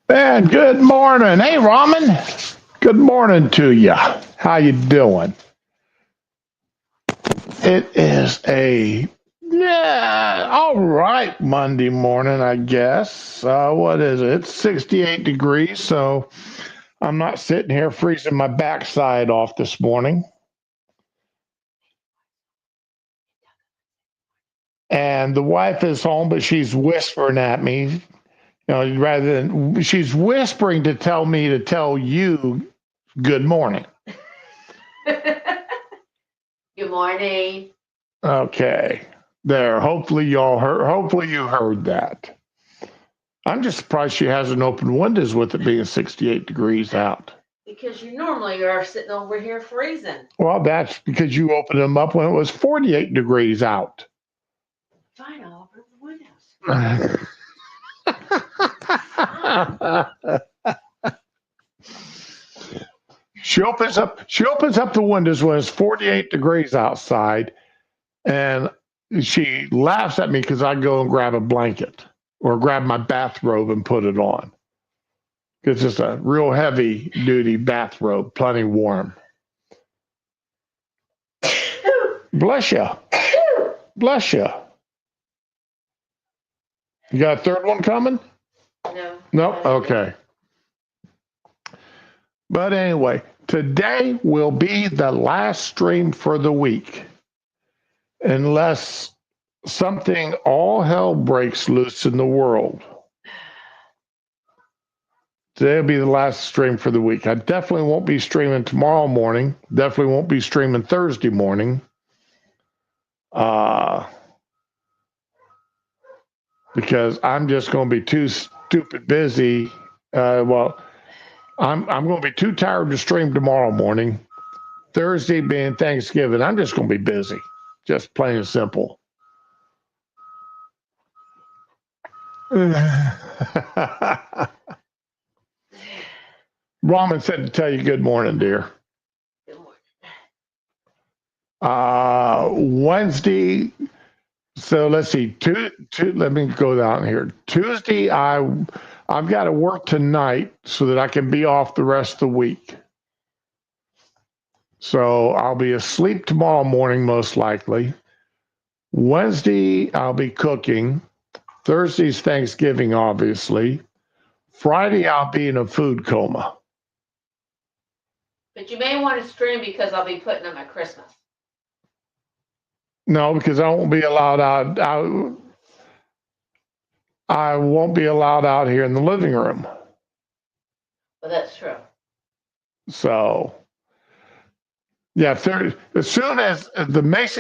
Man, good morning. Hey, Raman. Good morning to you. How you doing? It is all right Monday morning, I guess. What is it? It's 68 degrees, so I'm not sitting here freezing my backside off this morning. And the wife is home, but she's whispering at me. Rather than she's whispering to tell me to tell you good morning. Good morning. Okay. There. Hopefully y'all heard. Hopefully you heard that. I'm just surprised she hasn't opened windows with it being 68 degrees out. Because you normally are sitting over here freezing. Well, that's because you opened them up when it was 48 degrees out. Fine, I'll open the windows. She opens up the windows when it's 48 degrees outside, and she laughs at me because I go and grab a blanket or grab my bathrobe and put it on. It's just a real heavy duty bathrobe, plenty warm. Bless you. Bless you. You got a third one coming? No. Nope. Okay. But anyway, today will be the last stream for the week. Unless something all hell breaks loose in the world. Today will be the last stream for the week. I definitely won't be streaming tomorrow morning. Definitely won't be streaming Thursday morning. Because I'm just going to be too stupid busy. I'm going to be too tired to stream tomorrow morning. Thursday being Thanksgiving, I'm just going to be busy. Just plain and simple. Raman said to tell you good morning, dear. Good morning. Wednesday. So let's see. Let me go down here. Tuesday, I've got to work tonight so that I can be off the rest of the week. So I'll be asleep tomorrow morning, most likely. Wednesday, I'll be cooking. Thursday's Thanksgiving, obviously. Friday, I'll be in a food coma. But you may want to stream because I'll be putting up my Christmas. No, because I won't be allowed out. I won't be allowed out here in the living room. Well, that's true. So, yeah, as soon as the Mace,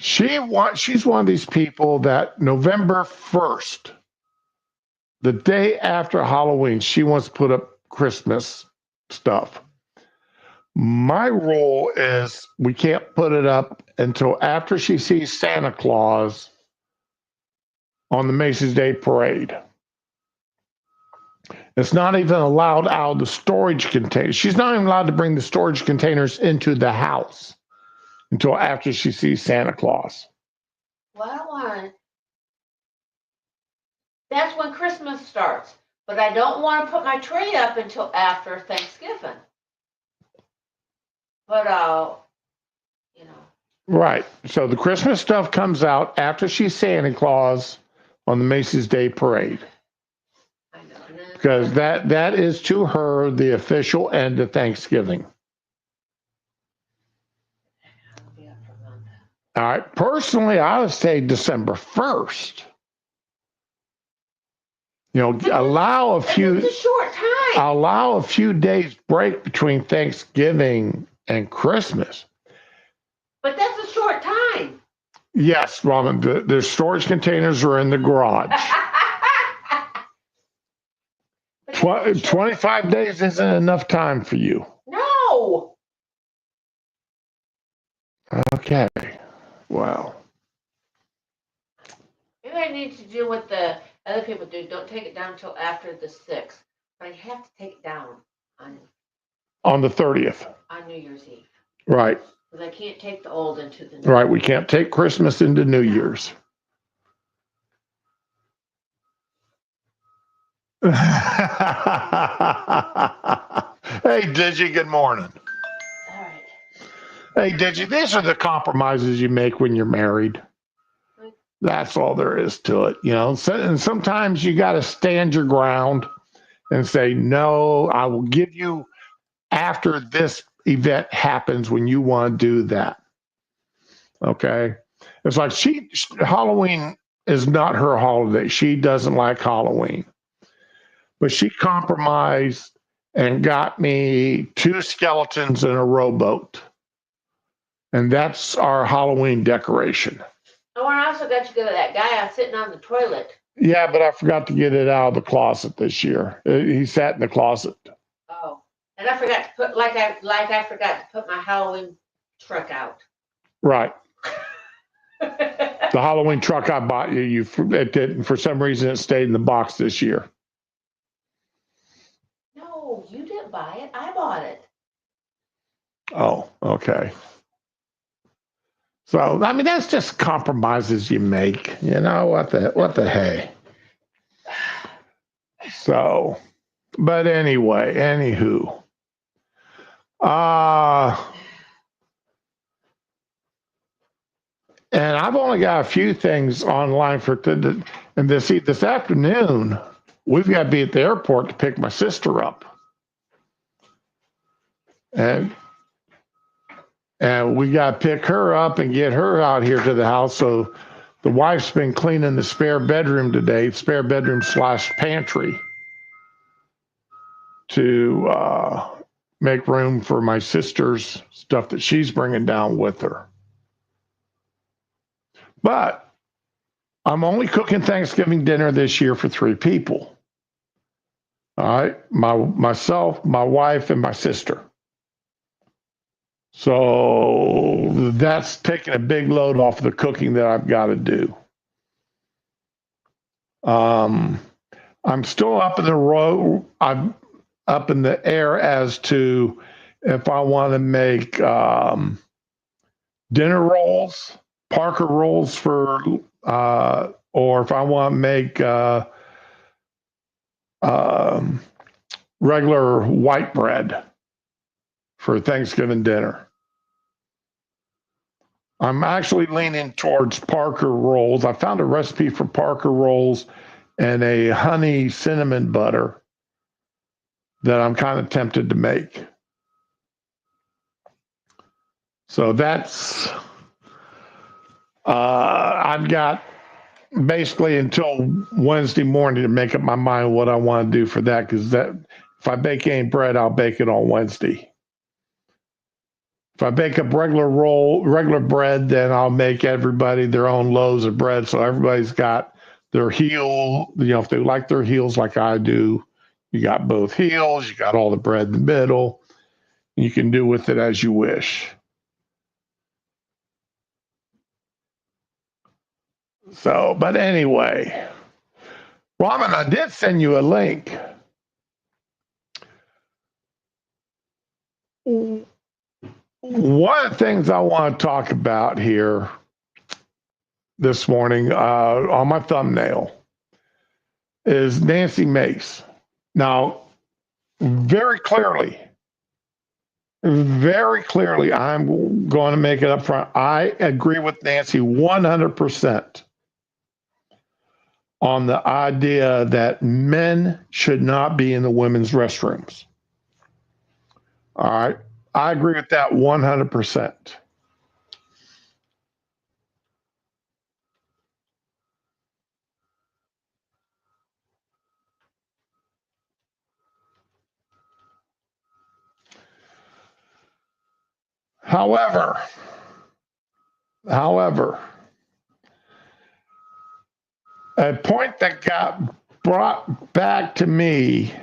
she's one of these people that November 1st, the day after Halloween, she wants to put up Christmas stuff. My rule is we can't put it up until after she sees Santa Claus on the Macy's Day Parade. It's not even allowed out of the storage container. She's not even allowed to bring the storage containers into the house until after she sees Santa Claus. Well, I want. That's when Christmas starts. But I don't want to put my tree up until after Thanksgiving. But Right. So the Christmas stuff comes out after she's Santa Claus on the Macy's Day Parade. I know. Because that is to her the official end of Thanksgiving. All right. Personally, I would say December 1st. Allow a few. It's a short time. Allow a few days break between Thanksgiving and Christmas. But that's a short time. Yes, Raman. The storage containers are in the garage. 25 days isn't enough time for you. No. Okay. Wow. Maybe I need to do what the other people do. Don't take it down until after the 6th. But I have to take it down on the 30th. On New Year's Eve. Right. Because I can't take the old into the new. Right. We can't take Christmas into New Year's. Digi, good morning. All right. Hey, Digi, these are the compromises you make when you're married. That's all there is to it, you know. So, and sometimes you got to stand your ground and say, no, I will give you after this event happens when you want to do that. Okay. It's like Halloween is not her holiday. She doesn't like Halloween. But she compromised and got me 2 skeletons in a rowboat. And that's our Halloween decoration. Oh, and I also got to go to that guy I was sitting on the toilet. Yeah, but I forgot to get it out of the closet this year. He sat in the closet. Oh, and I forgot to put I forgot to put my Halloween truck out. Right. The Halloween truck I bought you, it didn't. For some reason, it stayed in the box this year. No, you didn't buy it. I bought it. Oh, okay. So I mean, that's just compromises you make. You know what the hey. So, but anyway, anywho, and I've only got a few things online for and this afternoon. We've got to be at the airport to pick my sister up, and we got to pick her up and get her out here to the house. So the wife's been cleaning the spare bedroom today, spare bedroom / pantry, to make room for my sister's stuff that she's bringing down with her. But I'm only cooking Thanksgiving dinner this year for 3 people. All right, myself, my wife, and my sister. So that's taking a big load off of the cooking that I've got to do. I'm still up in I'm up in the air as to if I want to make dinner rolls, Parker rolls for, or if I want to make regular white bread for Thanksgiving dinner. I'm actually leaning towards Parker rolls. I found a recipe for Parker rolls and a honey cinnamon butter that I'm kind of tempted to make. So that's, I've got basically until Wednesday morning to make up my mind what I want to do for that, because that if I bake any bread, I'll bake it on Wednesday. If I bake up regular bread, then I'll make everybody their own loaves of bread. So everybody's got their heel, you know, if they like their heels like I do, you got both heels, you got all the bread in the middle. You can do with it as you wish. So, but anyway, Raman, I did send you a link. One of the things I want to talk about here this morning on my thumbnail is Nancy Mace. Now, very clearly, I'm going to make it up front. I agree with Nancy 100% on the idea that men should not be in the women's restrooms. All right. I agree with that 100%. However, a point that got brought back to me,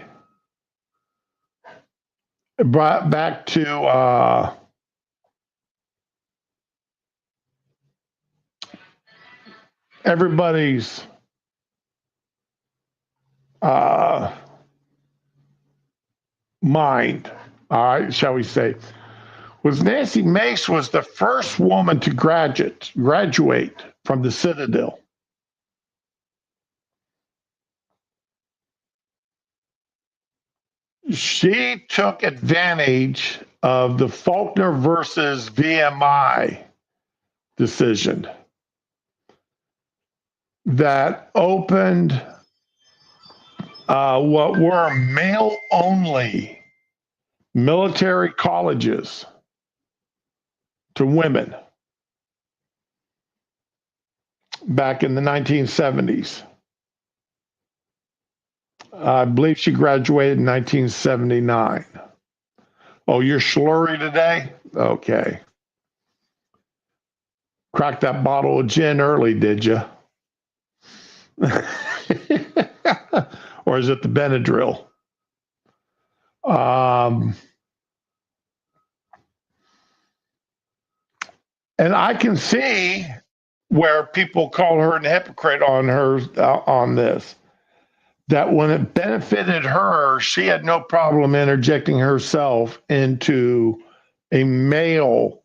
brought back to everybody's mind, all right, shall we say, was Nancy Mace was the first woman to graduate from the Citadel. She took advantage of the Faulkner versus VMI decision that opened what were male only military colleges to women back in the 1970s. I believe she graduated in 1979. Oh, you're slurry today? Okay. Cracked that bottle of gin early, did you? Or is it the Benadryl? And I can see where people call her a hypocrite on this. That when it benefited her, she had no problem interjecting herself into a male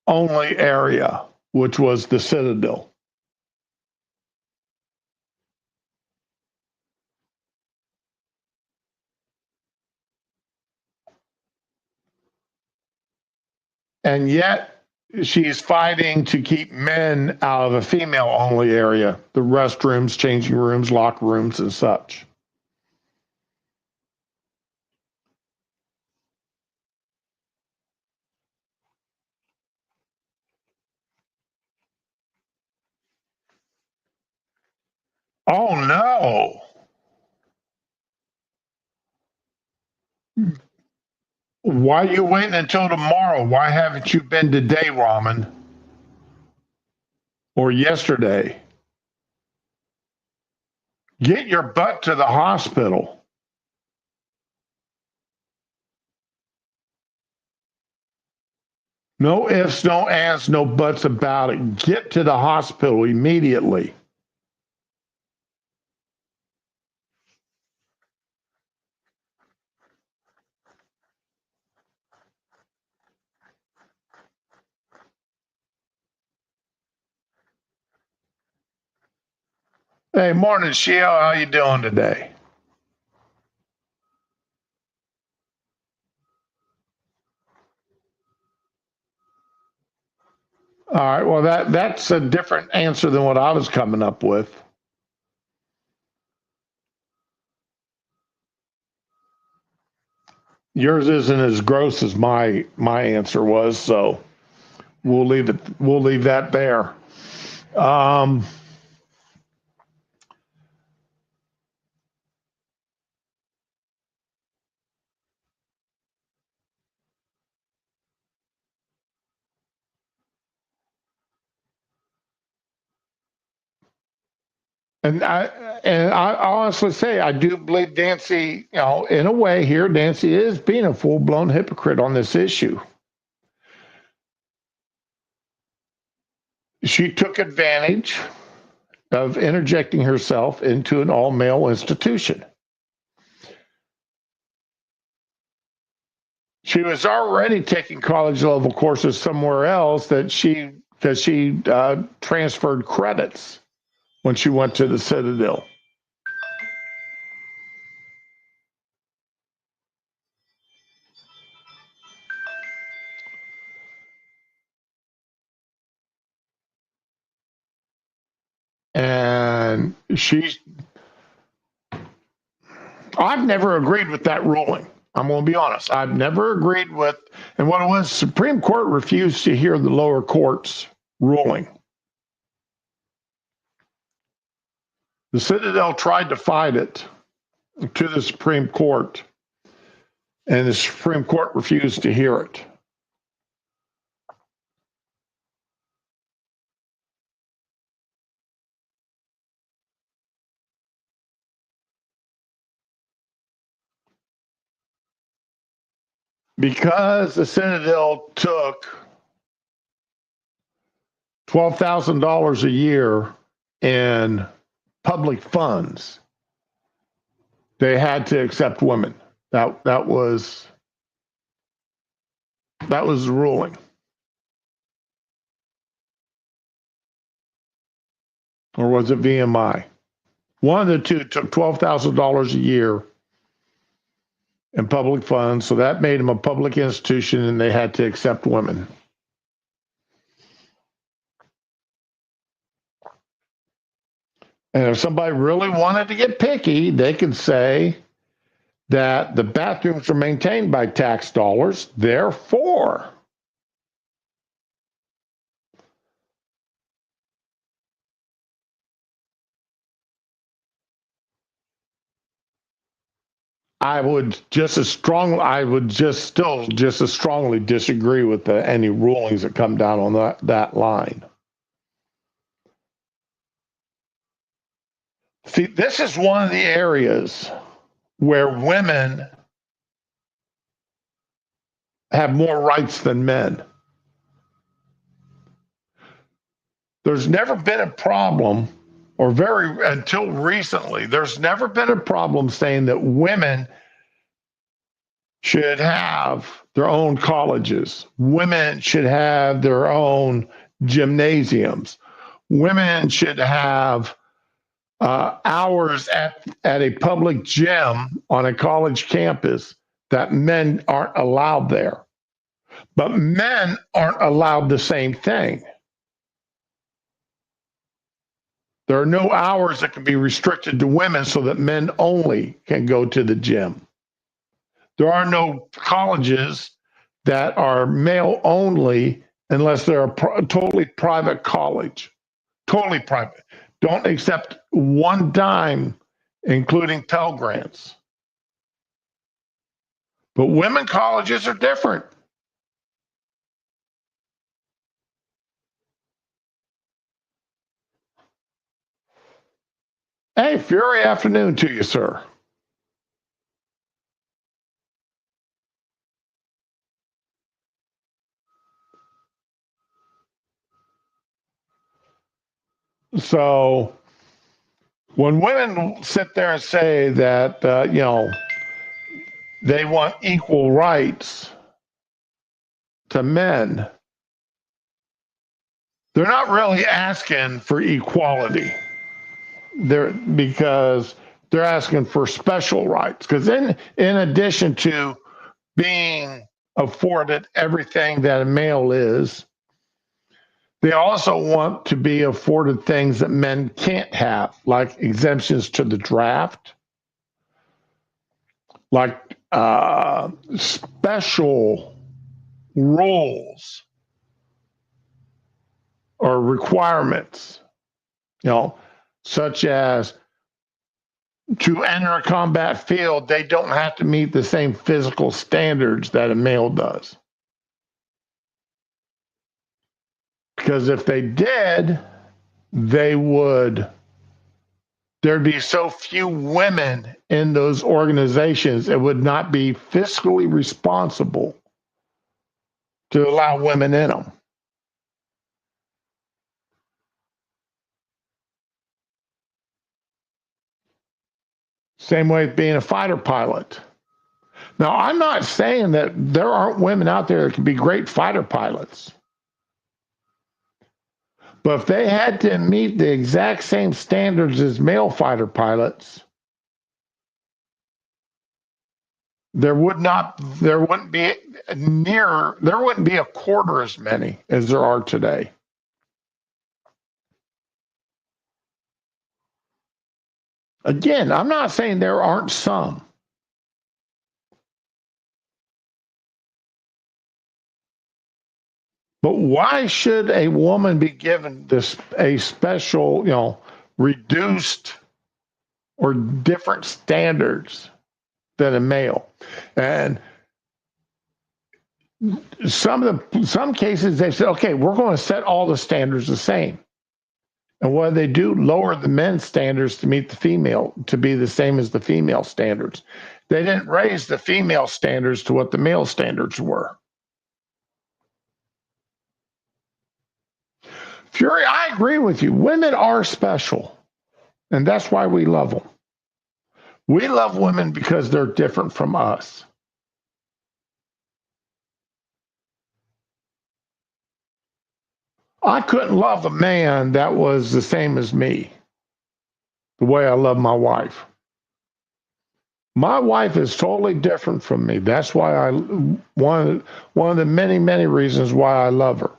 only area, which was the Citadel. And yet she's fighting to keep men out of a female only area, the restrooms, changing rooms, locker rooms, and such. Oh no. Why are you waiting until tomorrow? Why haven't you been today, Ramen? Or yesterday? Get your butt to the hospital. No ifs, no ands, no buts about it. Get to the hospital immediately. Hey, morning, Sheila. How you doing today? All right. Well, that's a different answer than what I was coming up with. Yours isn't as gross as my answer was, so we'll leave it. We'll leave that there. Um, and I honestly say I do believe Nancy. In a way, here Nancy is being a full blown hypocrite on this issue. She took advantage of interjecting herself into an all male institution. She was already taking college level courses somewhere else because she transferred credits when she went to the Citadel. And I've never agreed with that ruling. I'm going to be honest. I've never agreed with, and what it was, Supreme Court refused to hear the lower court's ruling. The Citadel tried to fight it to the Supreme Court, and the Supreme Court refused to hear it. Because the Citadel took $12,000 a year in public funds, they had to accept women. That was the ruling. Or was it VMI? One of the two took $12,000 a year and public funds. So that made them a public institution, and they had to accept women. And if somebody really wanted to get picky, they could say that the bathrooms are maintained by tax dollars, therefore I would just as strongly, I would just still just as strongly disagree with any rulings that come down on that line. See, this is one of the areas where women have more rights than men. There's never been a problem, or until recently, there's never been a problem saying that women should have their own colleges. Women should have their own gymnasiums. Women should have hours at a public gym on a college campus that men aren't allowed there. But men aren't allowed the same thing. There are no hours that can be restricted to women so that men only can go to the gym. There are no colleges that are male only unless they're a totally private college. Totally private. Don't accept one dime, including Pell Grants. But women colleges are different. Hey, Fury afternoon to you, sir. So when women sit there and say that, they want equal rights to men, they're not really asking for equality. Because they're asking for special rights. Because in addition to being afforded everything that a male is, they also want to be afforded things that men can't have, like exemptions to the draft, like special rules or requirements, such as to enter a combat field, they don't have to meet the same physical standards that a male does. Because if they did, there'd be so few women in those organizations, it would not be fiscally responsible to allow women in them. Same way with being a fighter pilot. Now, I'm not saying that there aren't women out there that can be great fighter pilots. But if they had to meet the exact same standards as male fighter pilots, there wouldn't be a quarter as many as there are today. Again, I'm not saying there aren't some. But why should a woman be given a special, reduced or different standards than a male? And some cases they said, okay, we're going to set all the standards the same. And what do? Lower the men's standards to meet to be the same as the female standards. They didn't raise the female standards to what the male standards were. Fury, I agree with you. Women are special, and that's why we love them. We love women because they're different from us. I couldn't love a man that was the same as me, the way I love my wife. My wife is totally different from me. That's why one of the many reasons why I love her.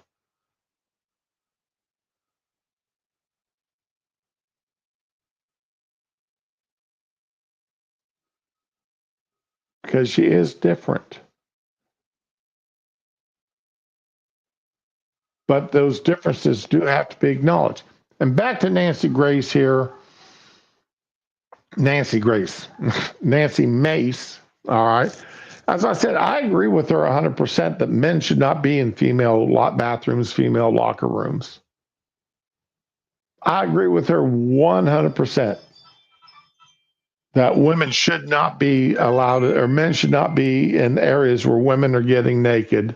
Because she is different. But those differences do have to be acknowledged. And back to Nancy Grace here. Nancy Grace. Nancy Mace. All right. As I said, I agree with her 100% that men should not be in female bathrooms, female locker rooms. I agree with her 100% that women should not be allowed, or men should not be in areas where women are getting naked,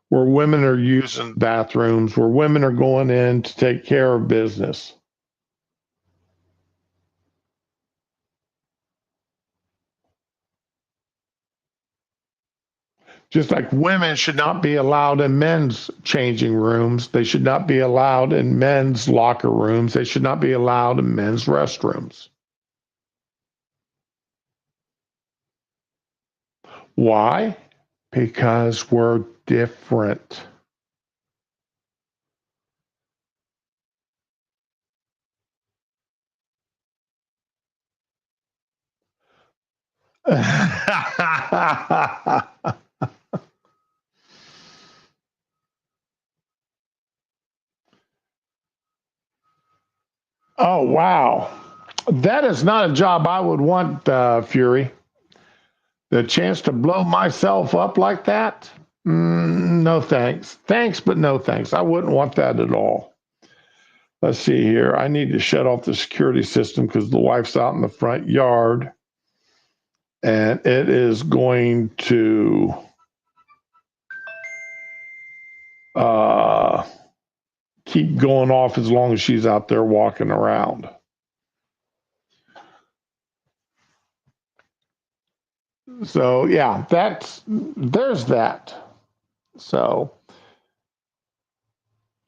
where women are using bathrooms, where women are going in to take care of business. Just like women should not be allowed in men's changing rooms, they should not be allowed in men's locker rooms, they should not be allowed in men's restrooms. Why? Because we're different. Oh, wow. That is not a job I would want, Fury. The chance to blow myself up like that? No thanks. Thanks, but no thanks. I wouldn't want that at all. Let's see here. I need to shut off the security system because the wife's out in the front yard and it is going to uh, keep going off as long as she's out there walking around. So yeah, there's that. So,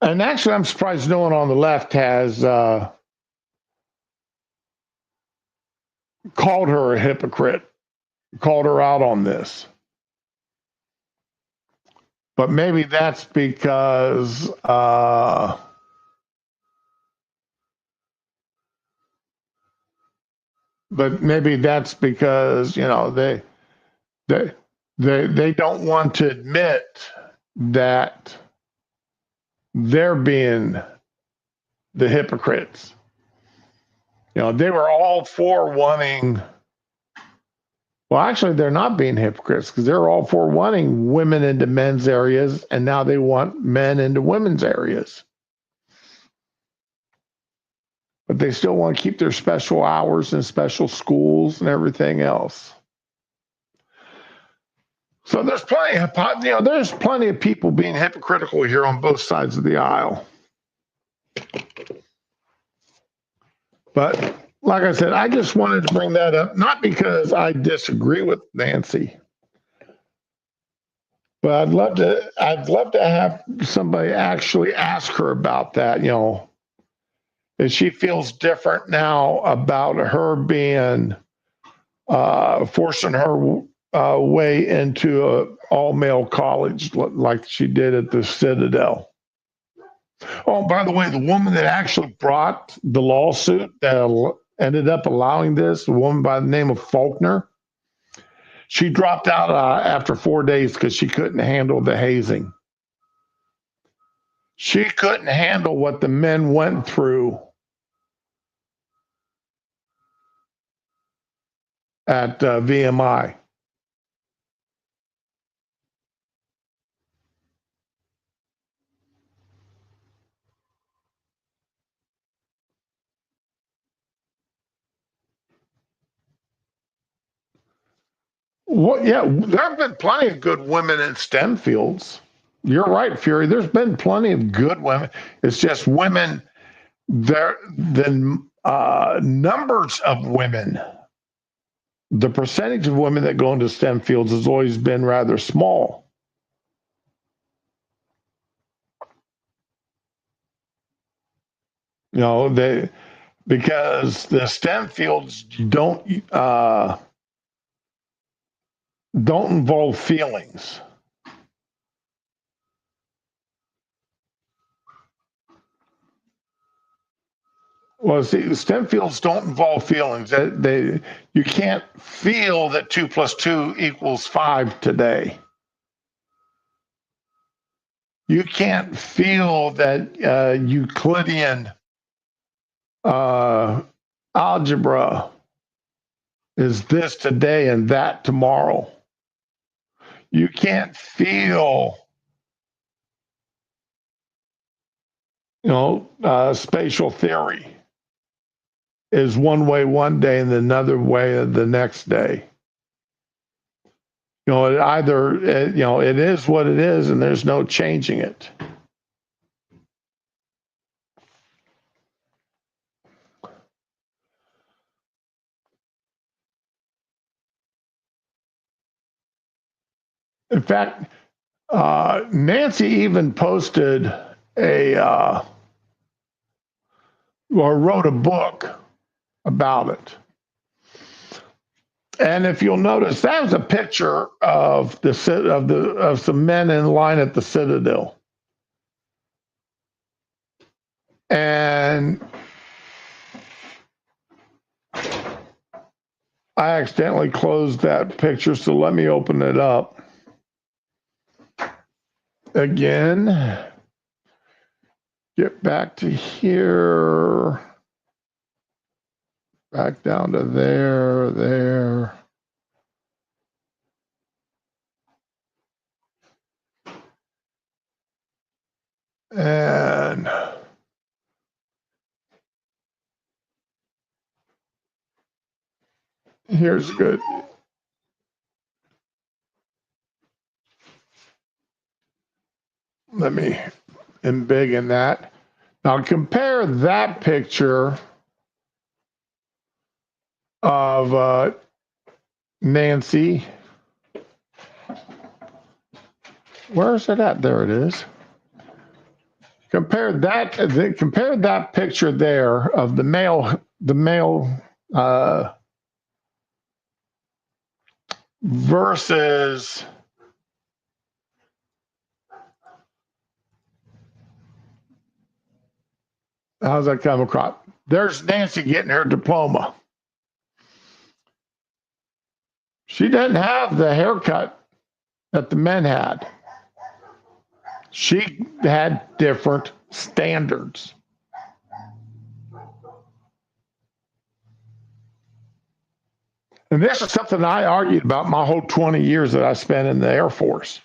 and actually, I'm surprised no one on the left has called her a hypocrite, called her out on this. But maybe that's because they they don't want to admit that they're being the hypocrites. They were all for wanting. Well, actually, they're not being hypocrites because they're all for wanting women into men's areas, and now they want men into women's areas. But they still want to keep their special hours and special schools and everything else. So there's plenty of people being hypocritical here on both sides of the aisle. But like I said, I just wanted to bring that up, not because I disagree with Nancy, but I'd love to have somebody actually ask her about that, if she feels different now about her being forcing her way into an all-male college like she did at the Citadel. Oh, by the way, the woman that actually brought the lawsuit that ended up allowing this, a woman by the name of Faulkner, she dropped out after 4 days because she couldn't handle the hazing. She couldn't handle what the men went through at VMI. Well, yeah, there have been plenty of good women in STEM fields. You're right, Fury. There's been plenty of good women. It's just women. The numbers of women, the percentage of women that go into STEM fields has always been rather small. They because the STEM fields don't don't involve feelings. Well, see, STEM fields don't involve feelings. You can't feel that 2 plus 2 equals 5 today. You can't feel that Euclidean algebra is this today and that tomorrow. You can't feel, spatial theory is one way one day and another way the next day. It is what it is, and there's no changing it. In fact, Nancy even posted or wrote a book about it. And if you'll notice, that was a picture of some men in line at the Citadel. And I accidentally closed that picture, so let me open it up again. Get back to here. Back down to there. And here's good. Let me embiggen that. Now compare that picture of Nancy. Where is it at? There it is. Compare that picture there of the male versus how's that come across? There's Nancy getting her diploma. She doesn't have the haircut that the men had. She had different standards. And this is something I argued about my whole 20 years that I spent in the Air Force.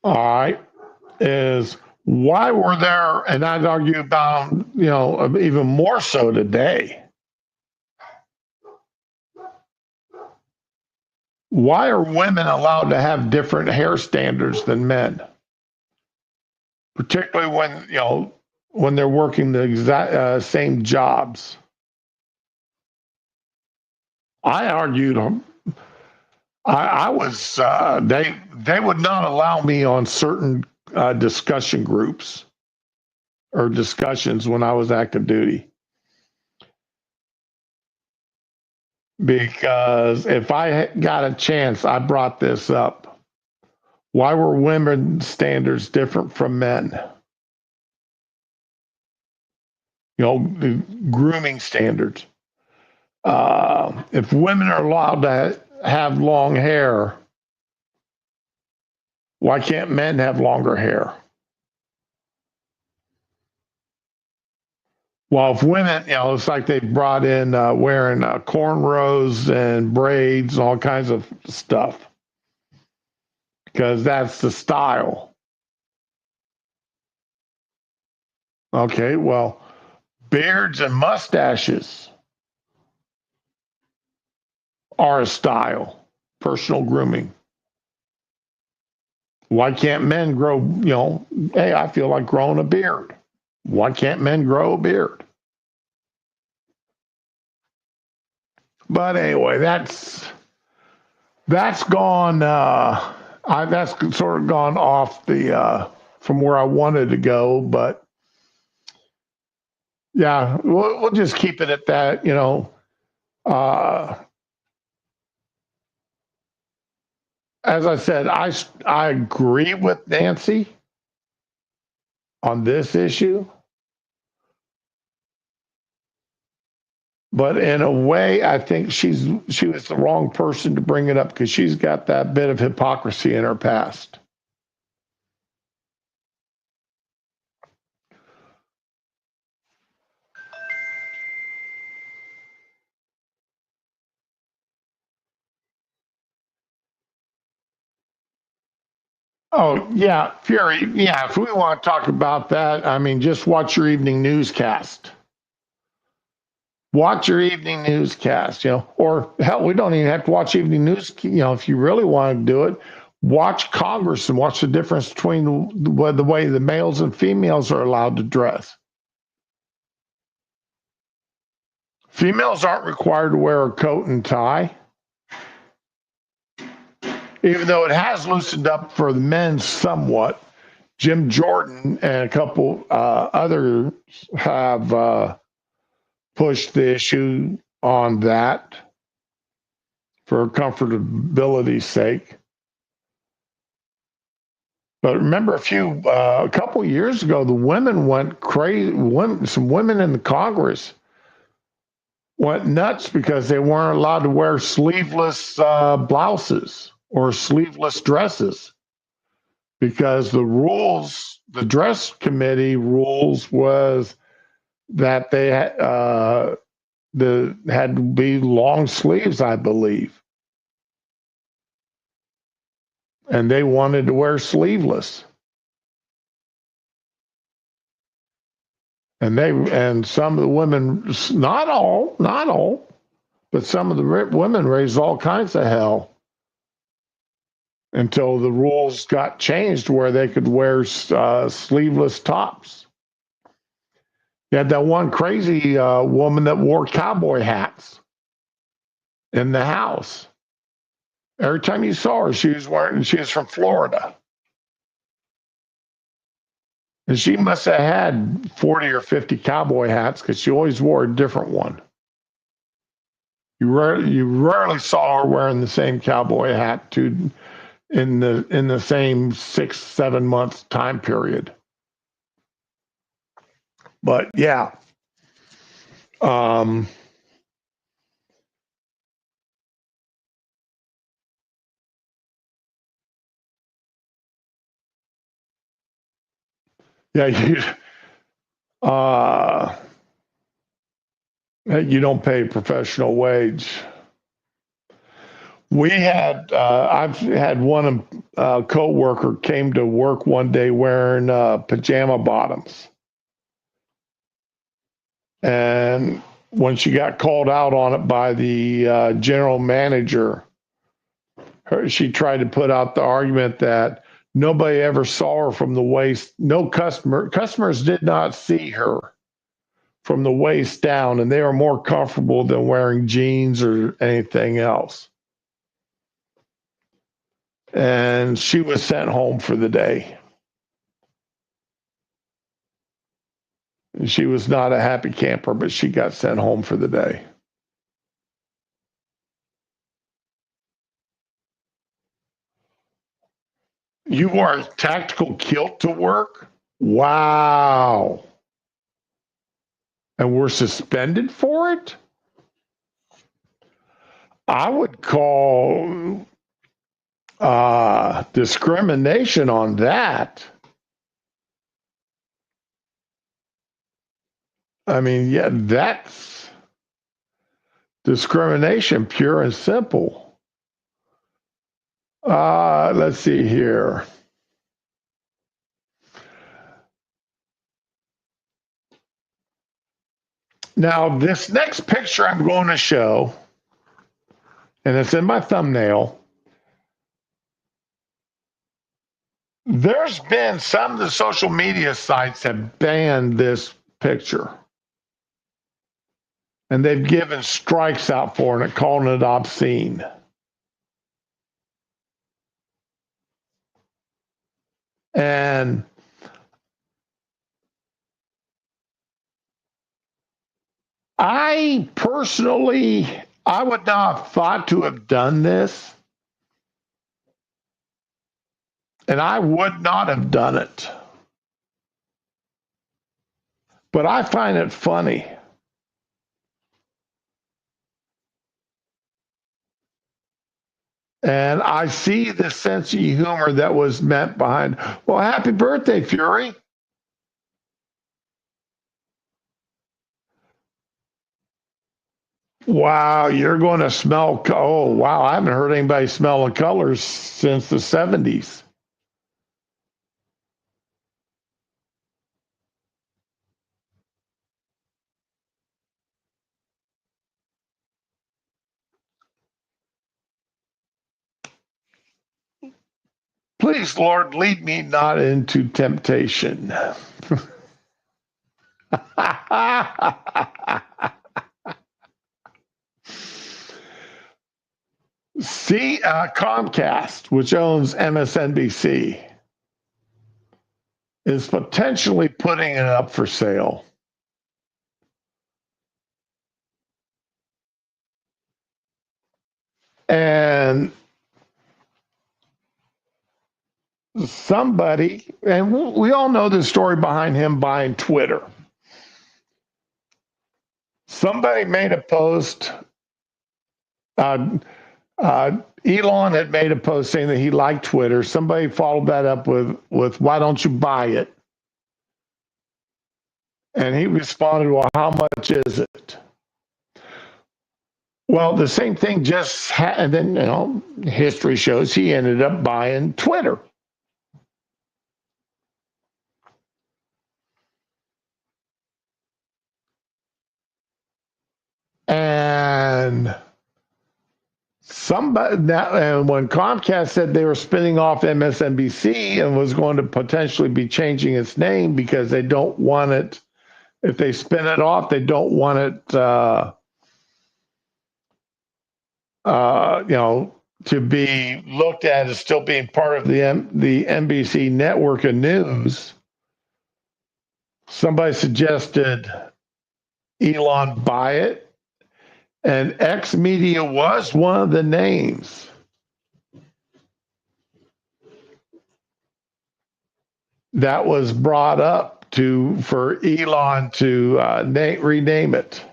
All right, is why were there, and I'd argue about, even more so today. Why are women allowed to have different hair standards than men? Particularly when they're working the exact same jobs. I argued I was they would not allow me on certain discussion groups or discussions when I was active duty. Because if I got a chance, I brought this up. Why were women's standards different from men? The grooming standards. If women are allowed to have long hair, why can't men have longer hair? Well, if women, it's like they brought in wearing cornrows and braids and all kinds of stuff because that's the style. Okay, well, beards and mustaches are a style, personal grooming. Why can't men grow, hey, I feel like growing a beard. Why can't men grow a beard? But anyway, that's gone. That's sort of gone off the from where I wanted to go. But yeah, we'll just keep it at that. as I said, I agree with Nancy on this issue, but in a way, I think she was the wrong person to bring it up because she's got that bit of hypocrisy in her past. Oh, yeah, Fury. Yeah, if we want to talk about that, I mean, just watch your evening newscast. Watch your evening newscast, or hell, we don't even have to watch evening news. If you really want to do it, watch Congress and watch the difference between the way the males and females are allowed to dress. Females aren't required to wear a coat and tie, even though it has loosened up for the men somewhat. Jim Jordan and a couple others have pushed the issue on that for comfortability's sake. But remember, a couple years ago, the women went crazy. Some women in the Congress went nuts because they weren't allowed to wear sleeveless blouses or sleeveless dresses because the dress committee rules was that they had to be long sleeves, I believe, and they wanted to wear sleeveless. And some of the women, not all, but some of the women raised all kinds of hell until the rules got changed where they could wear sleeveless tops. You had that one crazy woman that wore cowboy hats in the House. Every time you saw her, she was from Florida. And she must have had 40 or 50 cowboy hats because she always wore a different one. You rarely saw her wearing the same cowboy hat in the same 6-7 months time period. But yeah, yeah, you don't pay professional wage. I've had one coworker came to work one day wearing pajama bottoms. And when she got called out on it by the general manager, she tried to put out the argument that nobody ever saw her from the waist. No customers did not see her from the waist down, and they were more comfortable than wearing jeans or anything else. And she was sent home for the day. She was not a happy camper, but she got sent home for the day. You wore a tactical kilt to work? Wow. And we're suspended for it? I would call discrimination on that. I mean, yeah, that's discrimination, pure and simple. Let's see here. Now, this next picture I'm going to show, and it's in my thumbnail. There's been some of the social media sites have banned this picture. And they've given strikes out for it, calling it obscene. And I personally, I would not have thought to have done this And I would not have done it. But I find it funny. And I see the sense of humor that was meant behind, well, happy birthday, Fury. Wow, you're going to smell. Oh, wow. I haven't heard anybody smelling colors since the 70s. Please, Lord, lead me not into temptation. See, Comcast, which owns MSNBC, is potentially putting it up for sale. And somebody, and we all know the story behind him buying Twitter. Somebody made a post. Elon had made a post saying that he liked Twitter. Somebody followed that up with why don't you buy it? And he responded, well, how much is it? Well, the same thing and then, history shows he ended up buying Twitter. And and when Comcast said they were spinning off MSNBC and was going to potentially be changing its name because they don't want it, if they spin it off, they don't want it, to be looked at as still being part of the NBC network of news. Somebody suggested Elon buy it, and X Media was one of the names. That was brought up for Elon to rename it.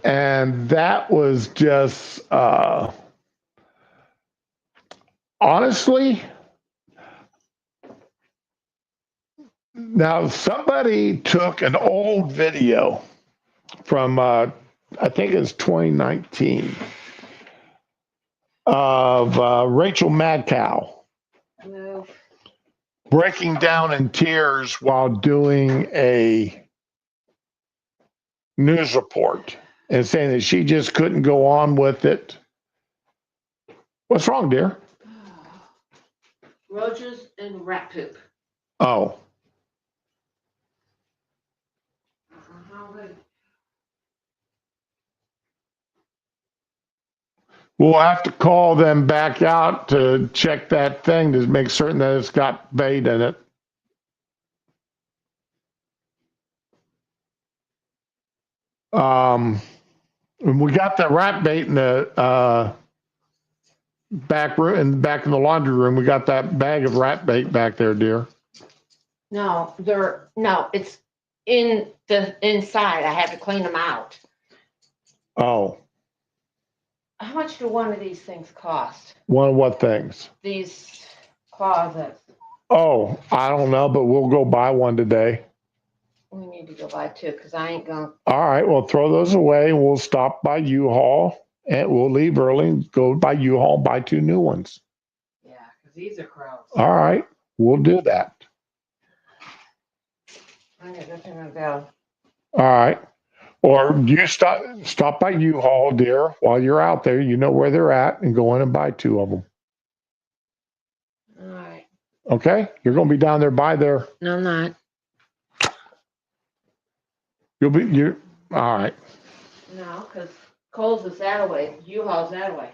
And that was just, honestly, now somebody took an old video from, I think it's 2019, of Rachel Madcow breaking down in tears while doing a news report and saying that she just couldn't go on with it. What's wrong, dear? Roaches and rat poop. Oh. We'll have to call them back out to check that thing to make certain that it's got bait in it. We got the rat bait in the back room, back in the laundry room. We got that bag of rat bait back there, dear. No, it's in the inside. I had to clean them out. Oh. How much do one of these things cost? One of what things? These closets. Oh, I don't know, but we'll go buy one today. We need to go buy two because I ain't going. All right, well, throw those away. We'll stop by U-Haul and we'll leave early and go by U-Haul, buy two new ones. Yeah, because these are crows. All right, we'll do that. I'm gonna go. All right. Or you stop by U-Haul, dear, while you're out there. You know where they're at, and go in and buy two of them. All right. Okay? You're going to be down there by there. No, I'm not. You're all right. No, because Kohl's is that way. U-Haul's that way.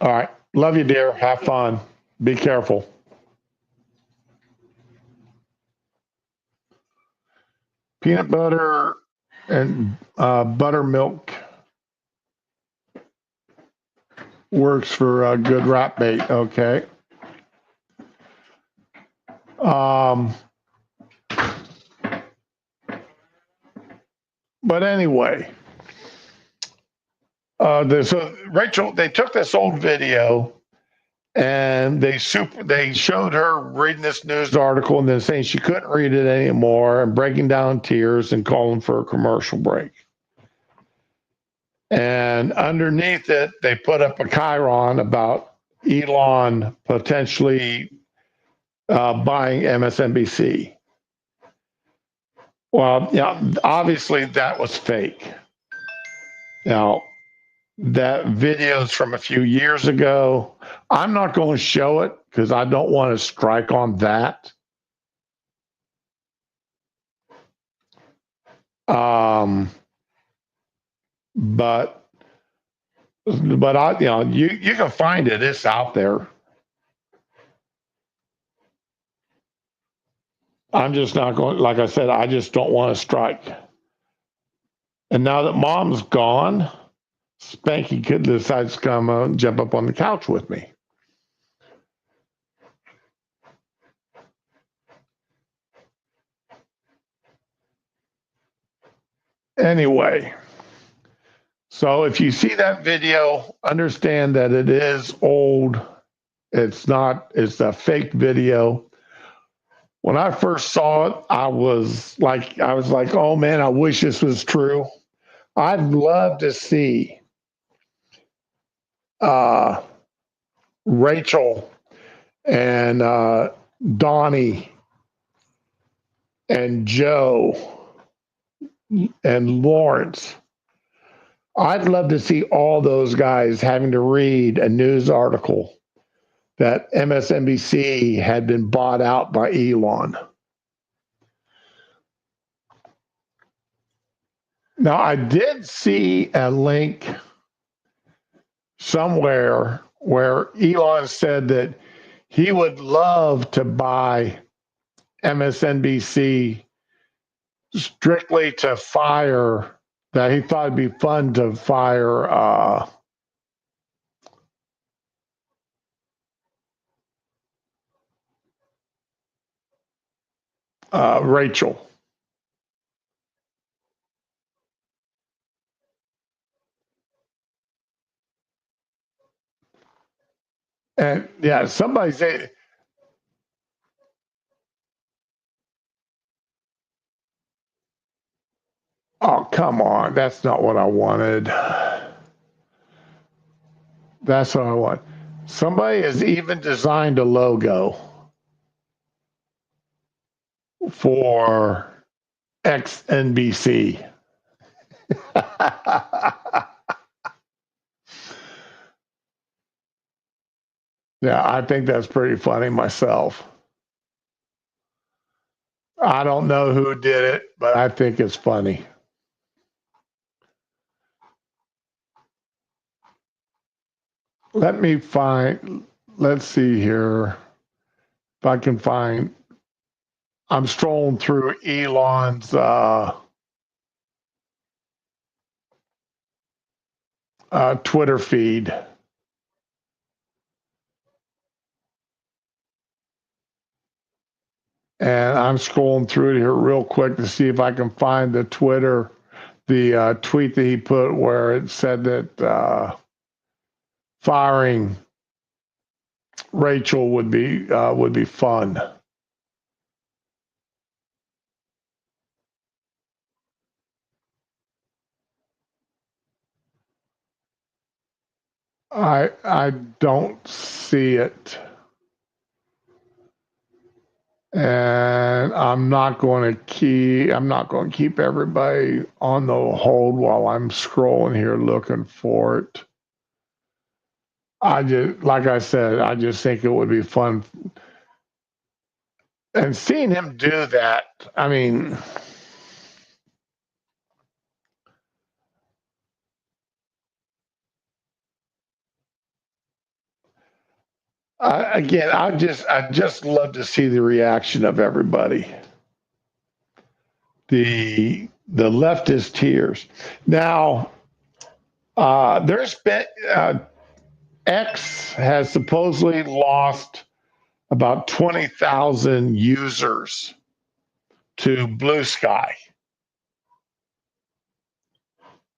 All right. Love you, dear. Have fun. Be careful. peanut butter and buttermilk works for a good rat bait. Okay. But anyway, so Rachel, they took this old video and they showed her reading this news article and then saying she couldn't read it anymore and breaking down in tears and calling for a commercial break. And underneath it, they put up a chyron about Elon potentially buying MSNBC. Well, yeah, obviously that was fake. Now, that video's from a few years ago. I'm not going to show it because I don't want to strike on that. But I, you can find it. It's out there. I'm just not going. Like I said, I just don't want to strike. And now that Mom's gone, Spanky could decide to come and jump up on the couch with me. Anyway, so if you see that video, understand that it is old. It's not, it's a fake video. When I first saw it, I was like, oh man, I wish this was true. I'd love to see Rachel and Donnie and Joe and Lawrence. I'd love to see all those guys having to read a news article that MSNBC had been bought out by Elon. Now, I did see a link somewhere where Elon said that he would love to buy MSNBC strictly to fire, that he thought it'd be fun to fire Rachel. And yeah, somebody said, oh, come on. That's not what I wanted. That's what I want. Somebody has even designed a logo for XNBC. Yeah, I think that's pretty funny myself. I don't know who did it, but I think it's funny. Let's see here if I can find, I'm strolling through Elon's Twitter feed. And I'm scrolling through it here real quick to see if I can find the tweet that he put where it said that firing Rachel would be fun. I don't see it. And I'm not going to keep everybody on the hold while I'm scrolling here looking for it. Like I said, I just think it would be fun. And seeing him do that, I mean, again, I just love to see the reaction of everybody. the leftist tiers. Now, there's been X has supposedly lost about 20,000 users to Blue Sky.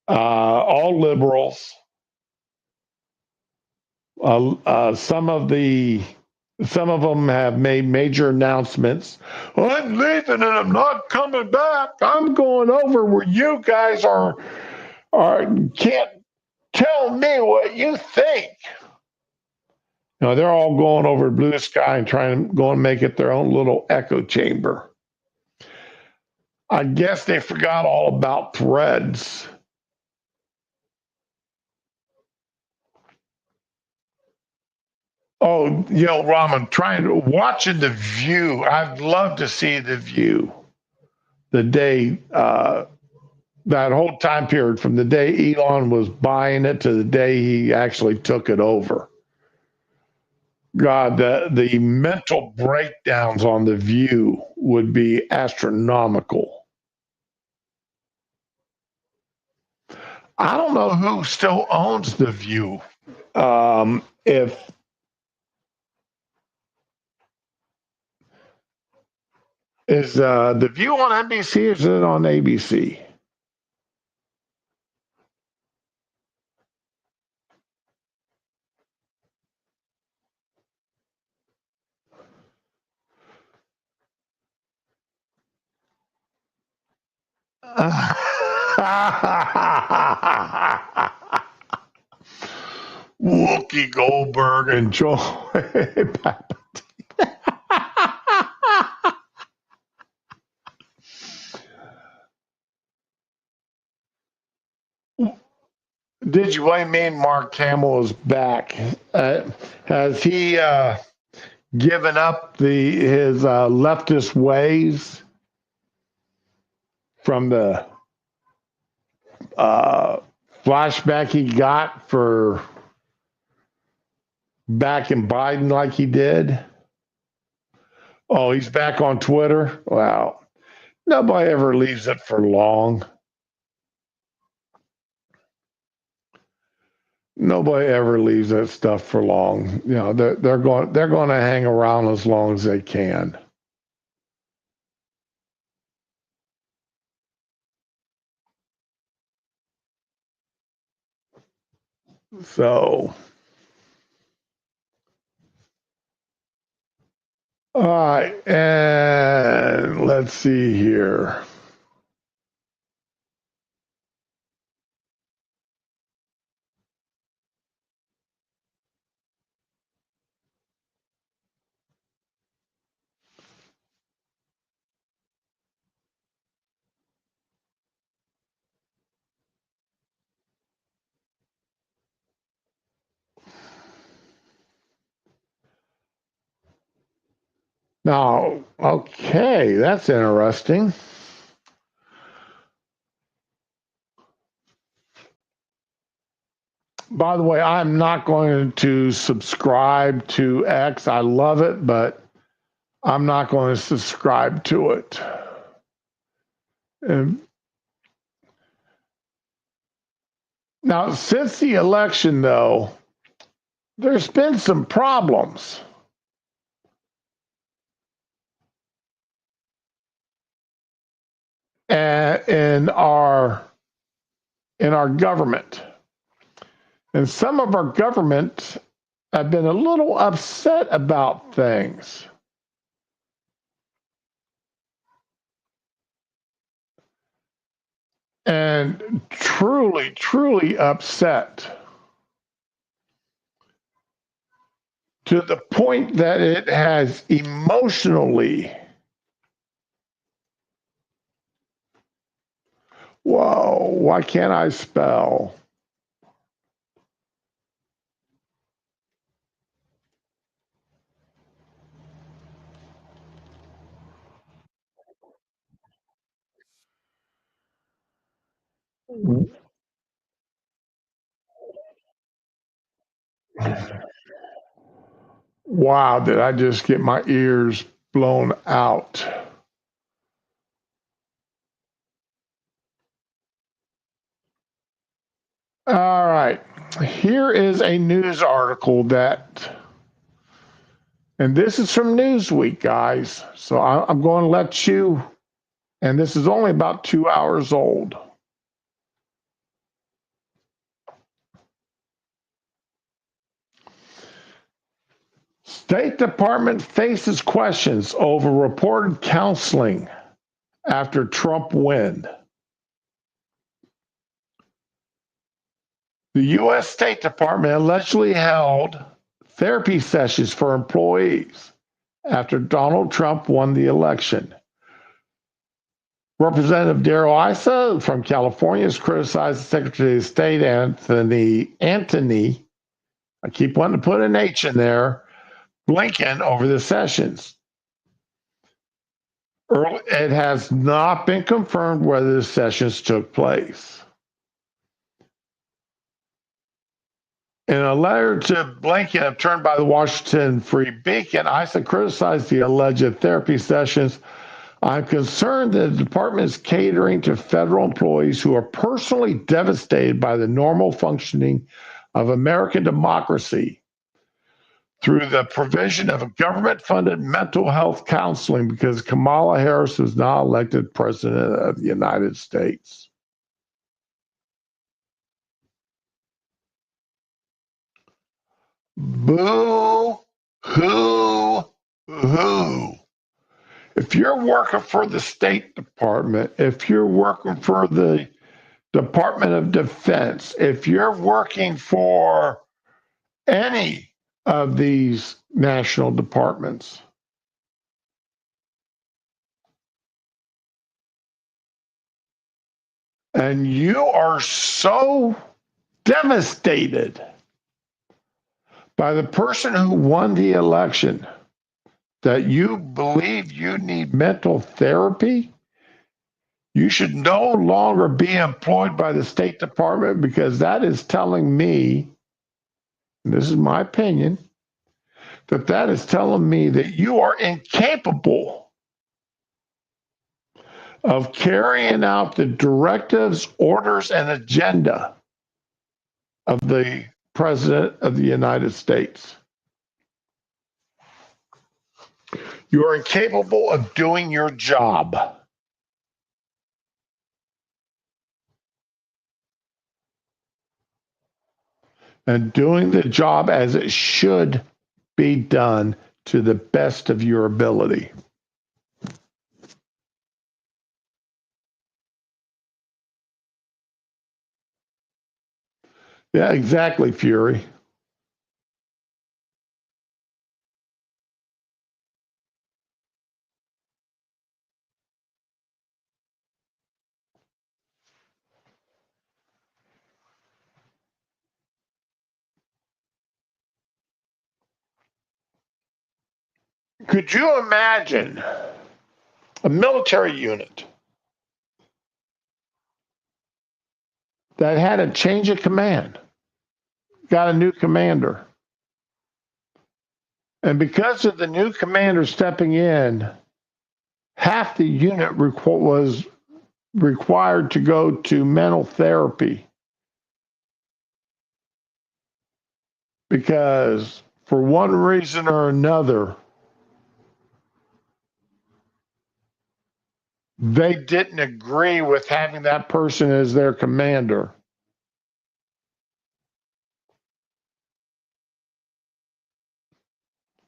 All liberals. Some of them have made major announcements. I'm leaving and I'm not coming back. I'm going over where you guys are can't tell me what you think. They're all going over to Blue Sky and trying to go and make it their own little echo chamber. I guess they forgot all about threads. Oh, Raman, watching The View. I'd love to see The View. The day, that whole time period from the day Elon was buying it to the day he actually took it over. God, the mental breakdowns on The View would be astronomical. I don't know who still owns The View. If is The View on NBC or is it on ABC? Wookie Goldberg and Joe. Did you? What do you mean Mark Hamill is back? Has he given up his leftist ways from the flashback he got for backing Biden like he did? Oh, he's back on Twitter? Wow. Nobody ever leaves it for long. Nobody ever leaves that stuff for long. They're going to hang around as long as they can. So, all right, and let's see here. Now, okay, that's interesting. By the way, I'm not going to subscribe to X. I love it, but I'm not going to subscribe to it. And now, since the election, though, there's been some problems. In our government. And some of our government have been a little upset about things. And truly, truly upset to the point that it has emotionally, whoa, why can't I spell? Wow, did I just get my ears blown out? All right. Here is a news article and this is from Newsweek, guys. So I'm going to let you, and this is only about 2 hours old. State Department faces questions over reported counseling after Trump win. The U.S. State Department allegedly held therapy sessions for employees after Donald Trump won the election. Representative Darrell Issa from California has criticized the Secretary of State Anthony, I keep wanting to put an H in there, Blinken over the sessions. It has not been confirmed whether the sessions took place. In a letter to Blinken obtained by the Washington Free Beacon, Issa criticized the alleged therapy sessions. I'm concerned that the department is catering to federal employees who are personally devastated by the normal functioning of American democracy through the provision of government-funded mental health counseling because Kamala Harris was not elected president of the United States. Boo, hoo, hoo. If you're working for the State Department, if you're working for the Department of Defense, if you're working for any of these national departments, and you are so devastated by the person who won the election that you believe you need mental therapy, you should no longer be employed by the State Department because that is telling me, and this is my opinion, that is telling me that you are incapable of carrying out the directives, orders, and agenda of the President of the United States. You are incapable of doing your job. And doing the job as it should be done to the best of your ability. Yeah, exactly, Fury. Could you imagine a military unit that had a change of command, got a new commander, and because of the new commander stepping in, half the unit was required to go to mental therapy because for one reason or another, they didn't agree with having that person as their commander.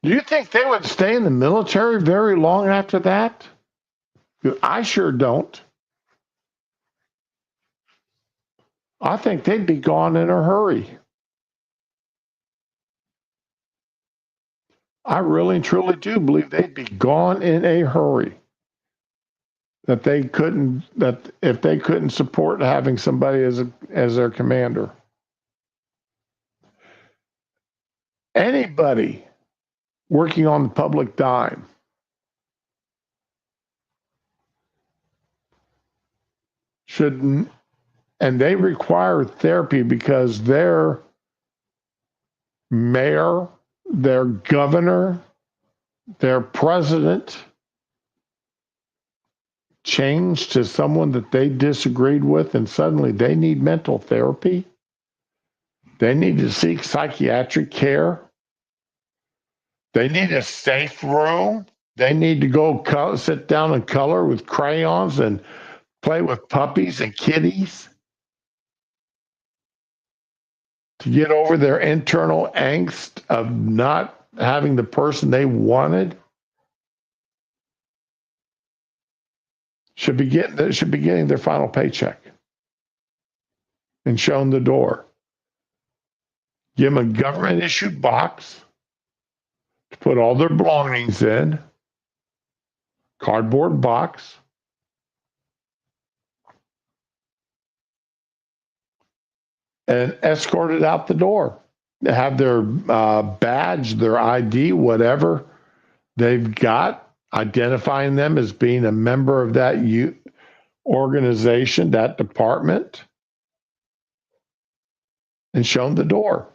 Do you think they would stay in the military very long after that? I sure don't. I think they'd be gone in a hurry. I really and truly do believe they'd be gone in a hurry. That if they couldn't support having somebody as their commander. Anybody working on the public dime shouldn't, and they require therapy because their mayor, their governor, their president changed to someone that they disagreed with, and suddenly they need mental therapy. They need to seek psychiatric care. They need a safe room. They need to go sit down and color with crayons and play with puppies and kitties to get over their internal angst of not having the person they wanted. Should be getting their final paycheck and shown the door. Give them a government issued box to put all their belongings in, cardboard box. And escorted out the door. They have their badge, their ID, whatever they've got, identifying them as being a member of that organization, that department, and shown the door.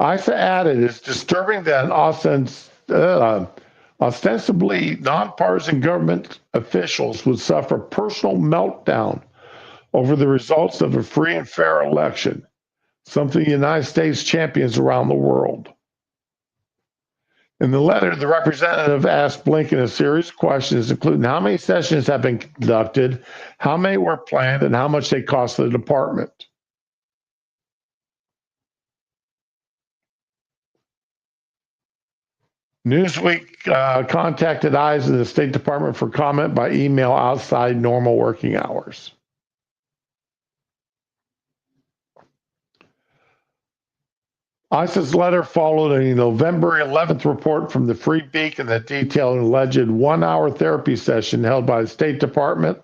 ISA added, it's disturbing that ostensibly nonpartisan government officials would suffer personal meltdown over the results of a free and fair election, something the United States champions around the world. In the letter, the representative asked Blinken a series of questions, including how many sessions have been conducted, how many were planned, and how much they cost the department. Newsweek contacted eyes in the State Department for comment by email outside normal working hours. ISA's letter followed a November 11th report from the Free Beacon that detailed an alleged 1-hour therapy session held by the State Department.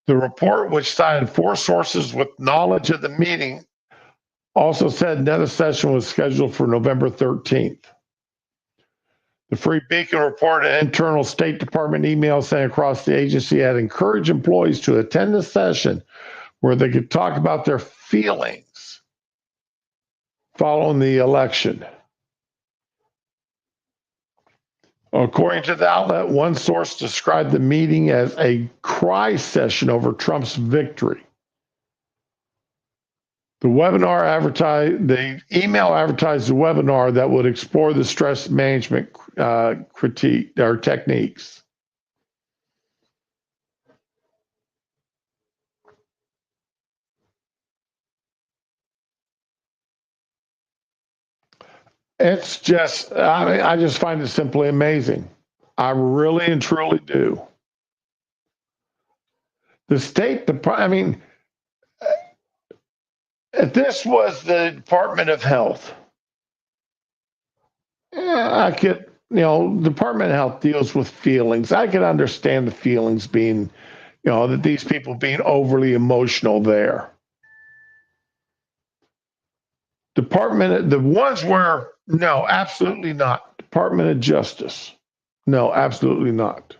The report, which cited 4 sources with knowledge of the meeting, also said another session was scheduled for November 13th. The Free Beacon reported an internal State Department email saying across the agency had encouraged employees to attend the session where they could talk about their feelings following the election. According to the outlet, one source described the meeting as a cry session over Trump's victory. The email advertised the webinar that would explore the stress management critique or techniques. It's just, I just find it simply amazing. I really and truly do. The State Department, if this was the Department of Health, I could, Department of Health deals with feelings. I could understand the feelings being, that these people being overly emotional there. The ones where, no, absolutely not. Department of Justice, no, absolutely not.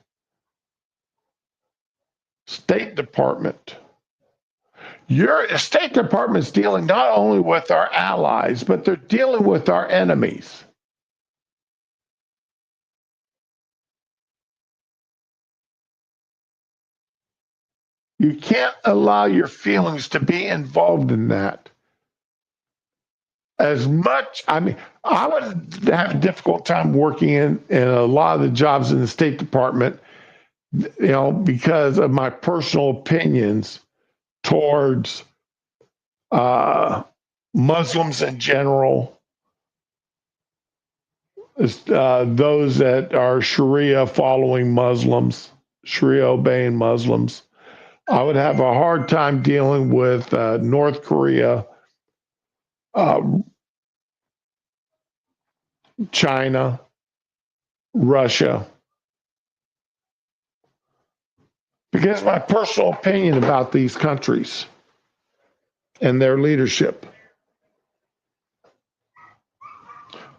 State Department. Your State Department's dealing not only with our allies, but they're dealing with our enemies. You can't allow your feelings to be involved in that. As much, I would have a difficult time working in a lot of the jobs in the State Department, because of my personal opinions towards Muslims in general, those that are Sharia following Muslims, Sharia obeying Muslims. I would have a hard time dealing with North Korea, China, Russia, because my personal opinion about these countries and their leadership.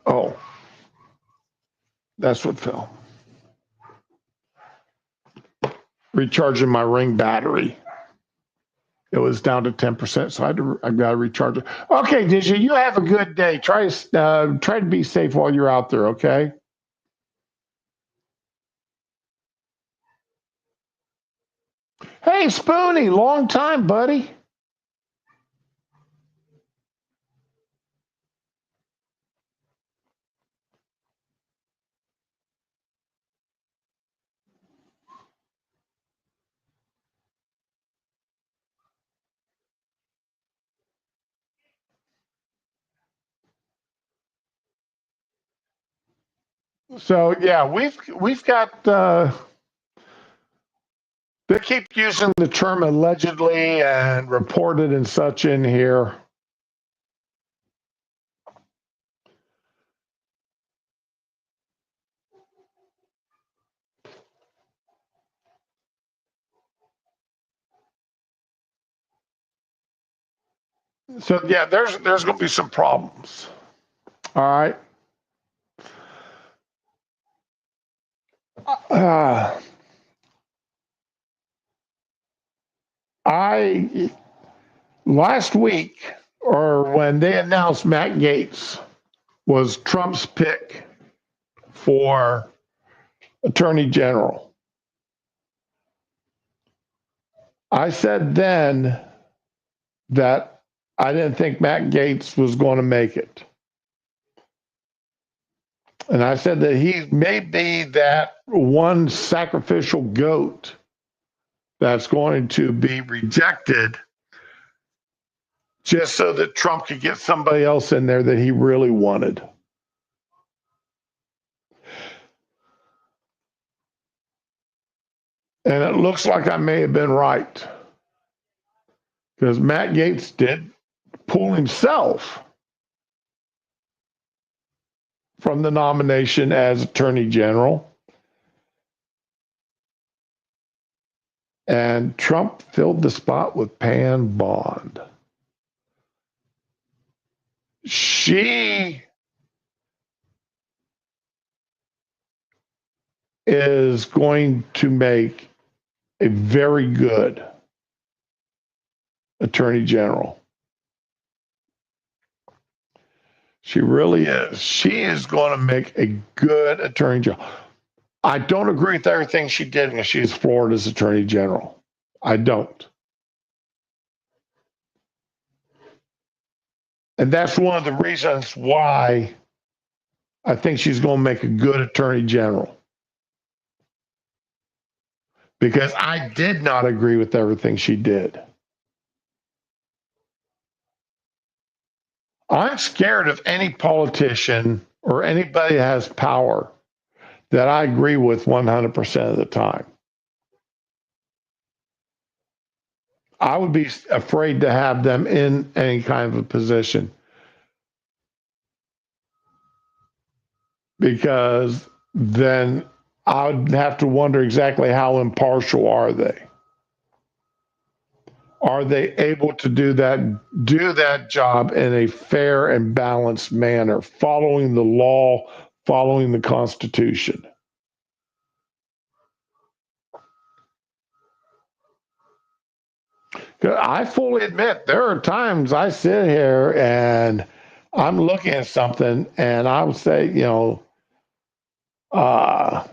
Oh, that's what fell. Recharging my Ring battery. It was down to 10%, so I got to recharge it. Okay, Digi, you have a good day. Try to be safe while you're out there, okay? Hey, Spoonie, long time, buddy. So yeah, we've got. They keep using the term allegedly and reported and such in here. So yeah, there's going to be some problems. All right. Uh, I last week, or when they announced Matt Gaetz was Trump's pick for Attorney General, I said then that I didn't think Matt Gaetz was going to make it. And I said that he may be that one sacrificial goat that's going to be rejected just so that Trump could get somebody else in there that he really wanted. And it looks like I may have been right because Matt Gaetz did pull himself from the nomination as Attorney General. And Trump filled the spot with Pam Bond. She is going to make a very good Attorney General. She really is. She is going to make a good Attorney General. I don't agree with everything she did when she was Florida's Attorney General. I don't. And that's one of the reasons why I think she's going to make a good Attorney General. Because I did not agree with everything she did. I'm scared of any politician or anybody that has power that I agree with 100% of the time. I would be afraid to have them in any kind of a position because then I would have to wonder exactly how impartial are they? Are they able to do that job in a fair and balanced manner, following the law, following the Constitution? I fully admit there are times I sit here and I'm looking at something and I would say, uh,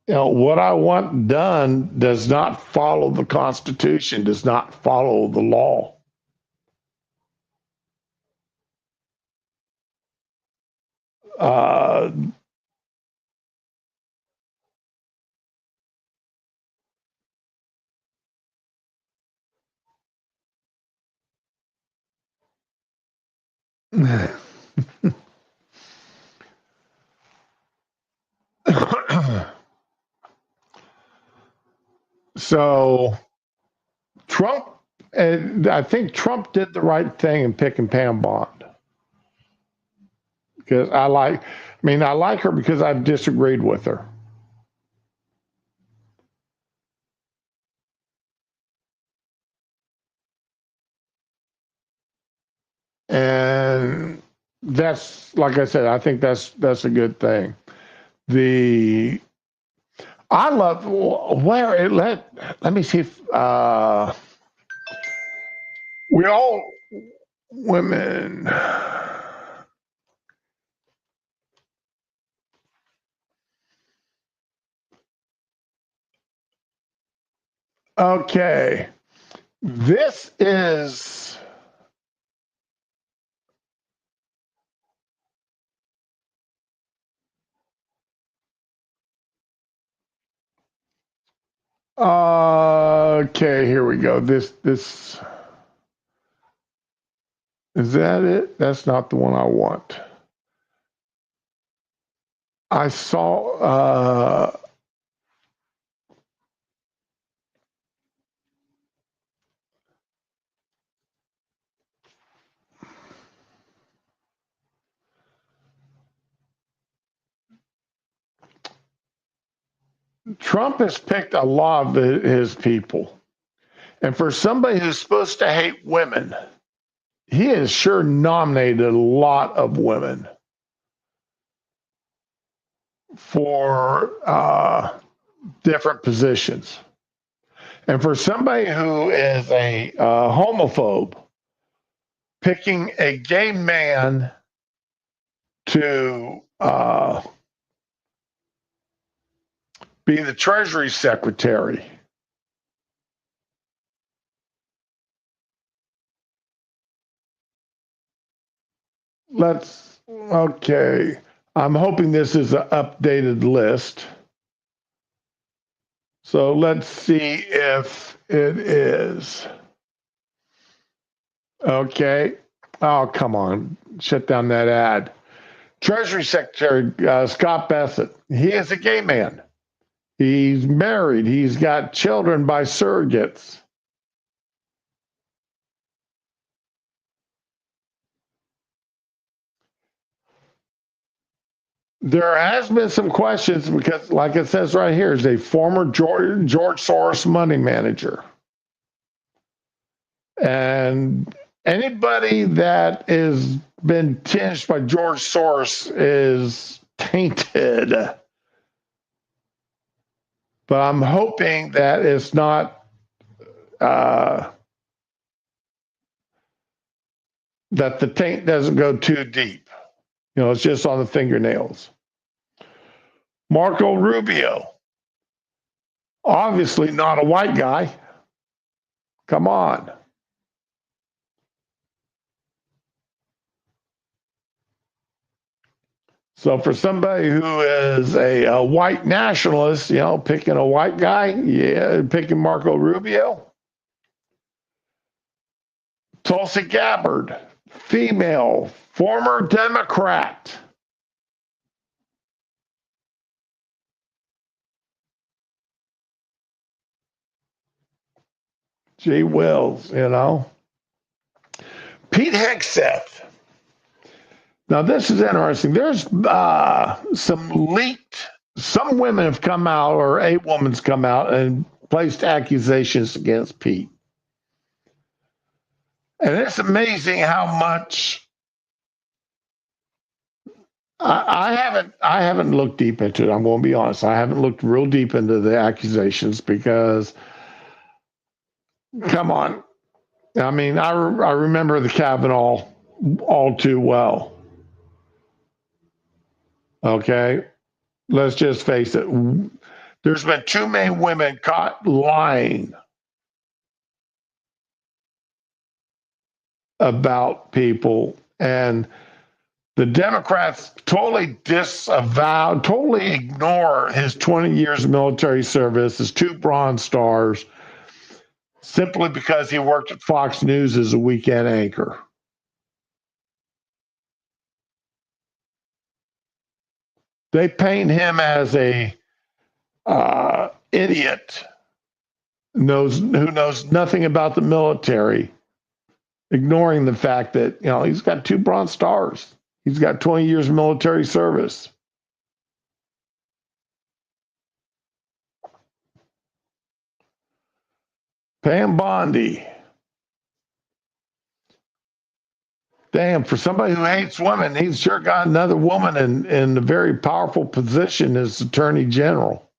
what I want done does not follow the Constitution, does not follow the law. Uh, so Trump, and I think Trump did the right thing in picking Pam Bond because I like her because I've disagreed with her. And that's, like I said, I think that's a good thing. The I love where it let me see if we all women. Okay. This is okay, here we go. This is that it? That's not the one I want. I saw Trump has picked a lot of his people. And for somebody who's supposed to hate women, he has sure nominated a lot of women for different positions. And for somebody who is a homophobe, picking a gay man to be the Treasury Secretary. Okay. I'm hoping this is an updated list. So let's see if it is. Okay. Oh, come on. Shut down that ad. Treasury Secretary Scott Bessent. He is a gay man. He's married. He's got children by surrogates. There has been some questions because, like it says right here, is a former George Soros money manager. And anybody that has been tinged by George Soros is tainted. But I'm hoping that it's not that the taint doesn't go too deep. You know, it's just on the fingernails. Marco Rubio, obviously not a white guy. Come on. So for somebody who is a white nationalist, you know, picking a white guy, yeah, picking Marco Rubio. Tulsi Gabbard, female, former Democrat. Gee wills, you know. Pete Hegseth. Now, this is interesting. There's some women have come out, or a woman's come out and placed accusations against Pete. And it's amazing how much I haven't looked deep into it. I'm going to be honest. I haven't looked real deep into the accusations because, come on. I mean, I remember the Kavanaugh all too well. Okay, let's just face it. There's been too many women caught lying about people, and the Democrats totally disavow, totally ignore his 20 years of military service, his 2 Bronze Stars, simply because he worked at Fox News as a weekend anchor. They paint him as a idiot who knows nothing about the military, ignoring the fact that, you know, he's got 2 Bronze Stars. He's got 20 years of military service. Pam Bondi. Damn, for somebody who hates women, he's sure got another woman in a very powerful position as Attorney General.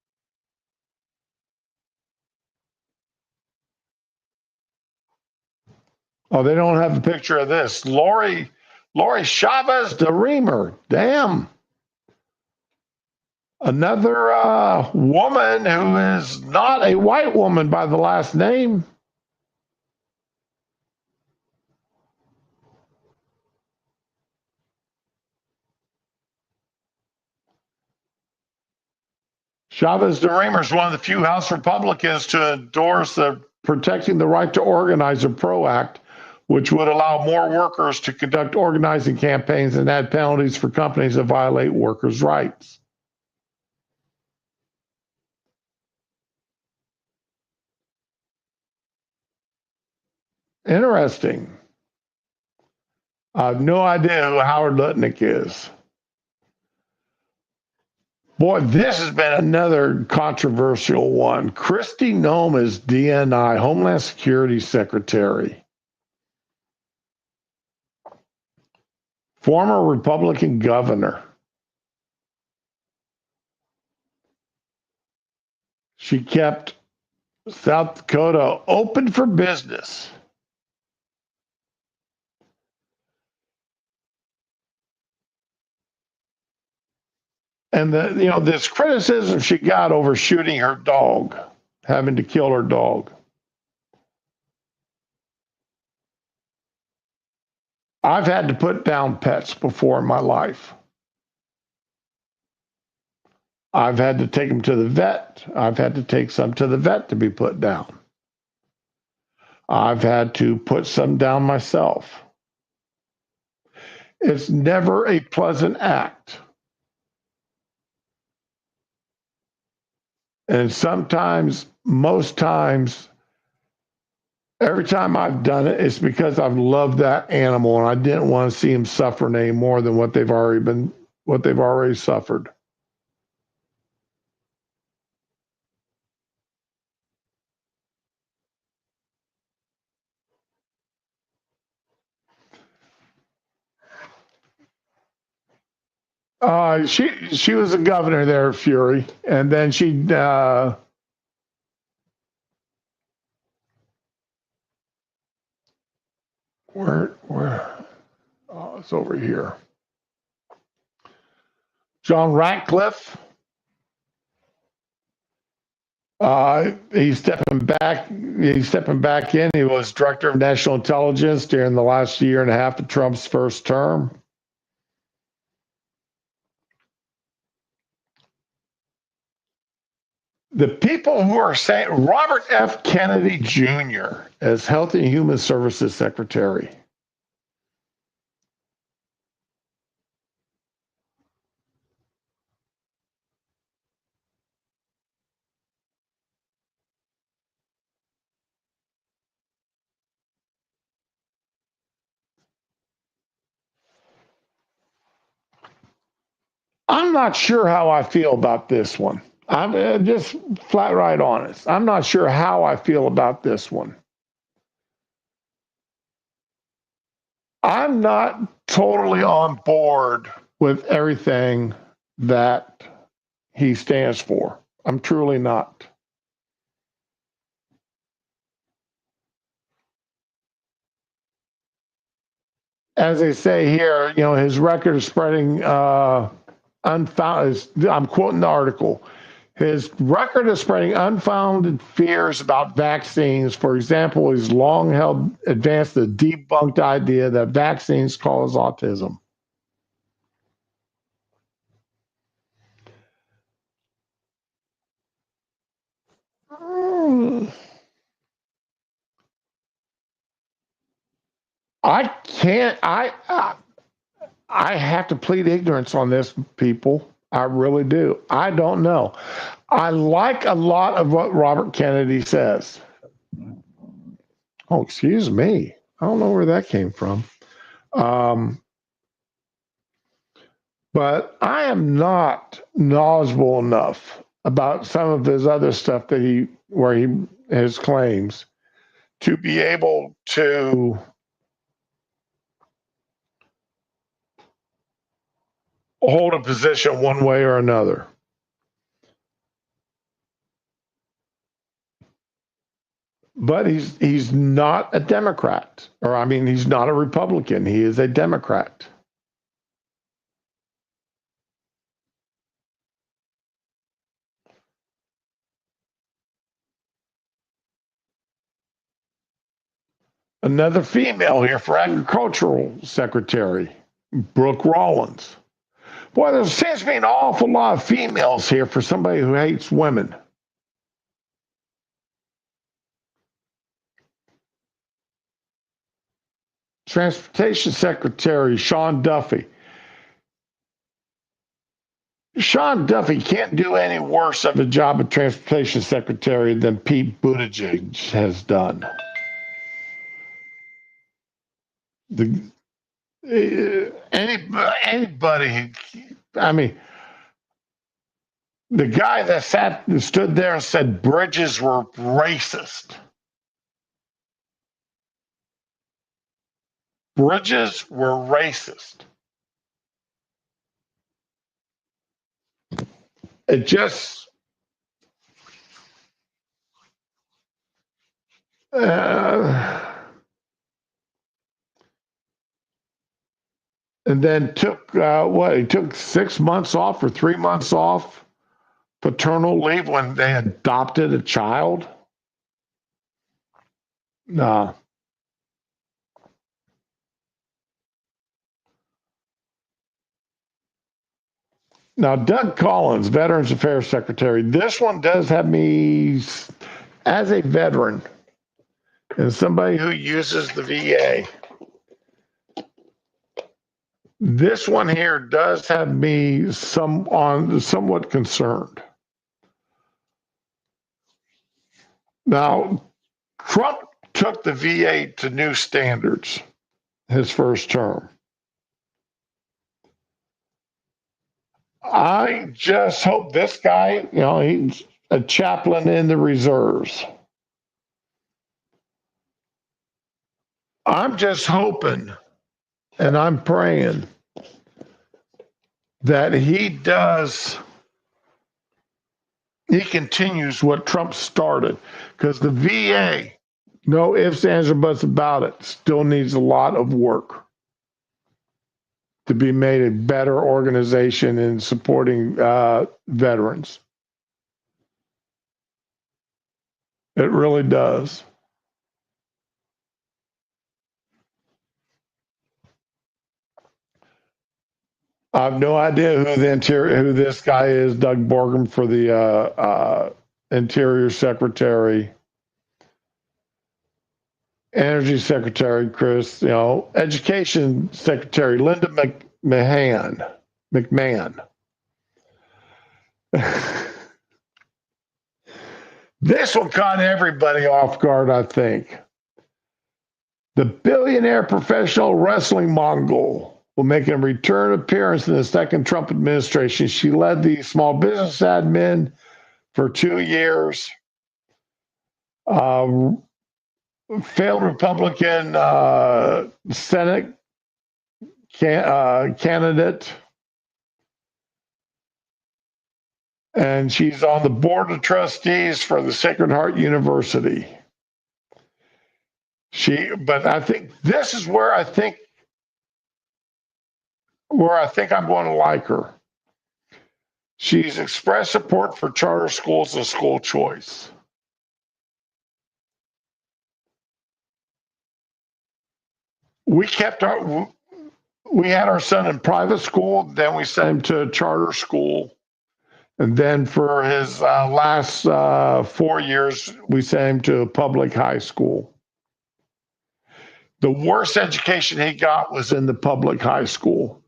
Oh, they don't have a picture of this. Lori Chavez de Reamer. Damn. Another woman who is not a white woman by the last name. Chavez DeRemer is one of the few House Republicans to endorse the Protecting the Right to Organize or PRO Act, which would allow more workers to conduct organizing campaigns and add penalties for companies that violate workers' rights. Interesting. I have no idea who Howard Lutnick is. Boy, this has been another controversial one. Kristi Noem is DNI, Homeland Security Secretary. Former Republican governor. She kept South Dakota open for business. And this criticism she got over shooting her dog, having to kill her dog. I've had to put down pets before in my life. I've had to take them to the vet. I've had to take some to the vet to be put down. I've had to put some down myself. It's never a pleasant act. And sometimes, most times, every time I've done it, it's because I've loved that animal and I didn't want to see him suffer any more than what they've already suffered. She was a governor there, Fury, and then she where oh, it's over here. John Ratcliffe. He's stepping back. He's stepping back in. He was director of national intelligence during the last year and a half of Trump's first term. The people who are saying Robert F. Kennedy Jr. as Health and Human Services Secretary. I'm not sure how I feel about this one. I'm just flat right honest. I'm not sure how I feel about this one. I'm not totally on board with everything that he stands for. I'm truly not. As they say here, his record of spreading unfounded, I'm quoting the article, his record of spreading unfounded fears about vaccines, for example, he's long held advanced the debunked idea that vaccines cause autism. I can't. I have to plead ignorance on this, people. I really do. I don't know. I like a lot of what Robert Kennedy says. Oh, excuse me. I don't know where that came from. But I am not knowledgeable enough about some of his other stuff his claims to be able to hold a position one way or another. But he's not a Democrat, he's not a Republican. He is a Democrat. Another female here for agricultural secretary, Brooke Rollins. Boy, there seems to be an awful lot of females here for somebody who hates women. Transportation Secretary Sean Duffy. Sean Duffy can't do any worse of a job of Transportation Secretary than Pete Buttigieg has done. Anybody, I mean, the guy that stood there and said bridges were racist. Bridges were racist. It just, and then took he took 6 months off or 3 months off paternal leave when they adopted a child. Nah. Now, Doug Collins, Veterans Affairs Secretary. This one does have me as a veteran and somebody who uses the VA. This one here does have me somewhat concerned. Now, Trump took the VA to new standards his first term. I just hope this guy, he's a chaplain in the reserves. I'm just hoping and I'm praying that he continues what Trump started, because the VA, no ifs, ands, or buts about it, still needs a lot of work to be made a better organization in supporting veterans. It really does. I have no idea who this guy is, Doug Borgum, for the Interior Secretary, Energy Secretary Chris, Education Secretary Linda McMahon. This will caught everybody off guard, I think. The billionaire professional wrestling Mongol will make a return appearance in the second Trump administration. She led the small business admin for 2 years. Failed Republican Senate candidate. And she's on the board of trustees for the Sacred Heart University. But I think this is where I think I'm going to like her. She's expressed support for charter schools and school choice. We had our son in private school, then we sent him to a charter school. And then for his last 4 years, we sent him to a public high school. The worst education he got was in the public high school.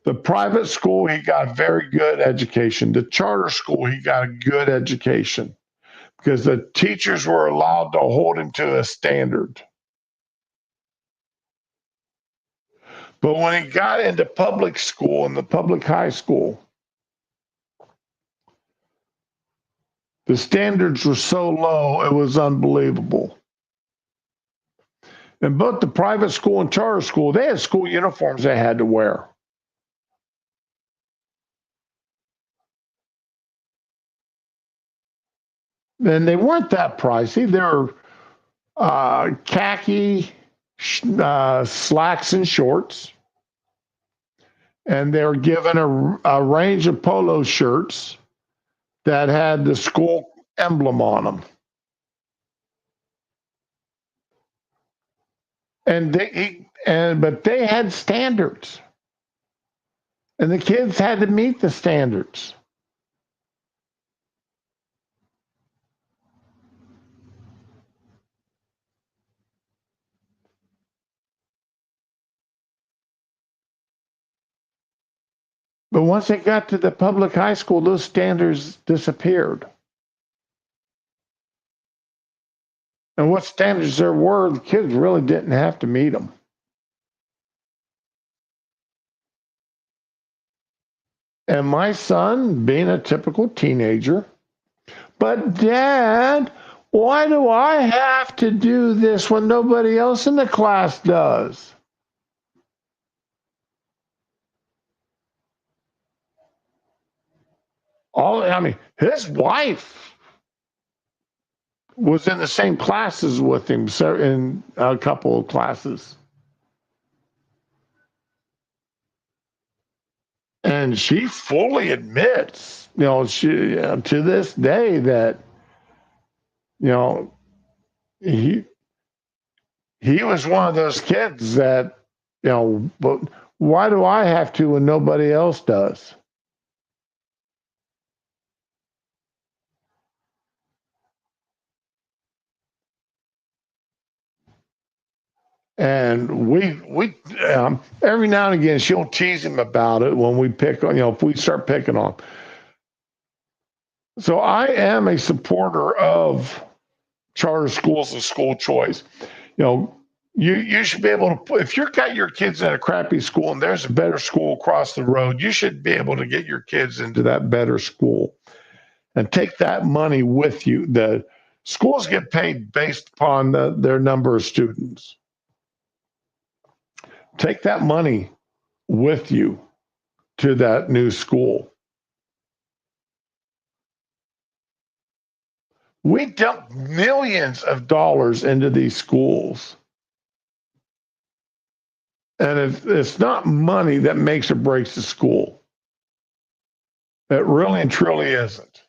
The private school, he got a very good education. The charter school, he got a good education because the teachers were allowed to hold him to a standard. But when he got into public school and the public high school, the standards were so low, it was unbelievable. And both the private school and charter school, they had school uniforms they had to wear. And they weren't that pricey. They were khaki slacks and shorts. And they were given a range of polo shirts that had the school emblem on them. But they had standards, and the kids had to meet the standards. But once they got to the public high school, those standards disappeared. And what standards there were, the kids really didn't have to meet them. And my son, being a typical teenager, but Dad, why do I have to do this when nobody else in the class does? His wife was in the same classes with him, in a couple of classes. And she fully admits, to this day that, he was one of those kids that, but why do I have to when nobody else does? And we every now and again she'll tease him about it when we pick on, if we start picking on. So I am a supporter of charter schools and school choice. You should be able to, if you've got your kids in a crappy school and there's a better school across the road, you should be able to get your kids into that better school and take that money with you. The schools get paid based upon their number of students. Take that money with you to that new school. We dump millions of dollars into these schools. And it's not money that makes or breaks the school. It really and truly isn't.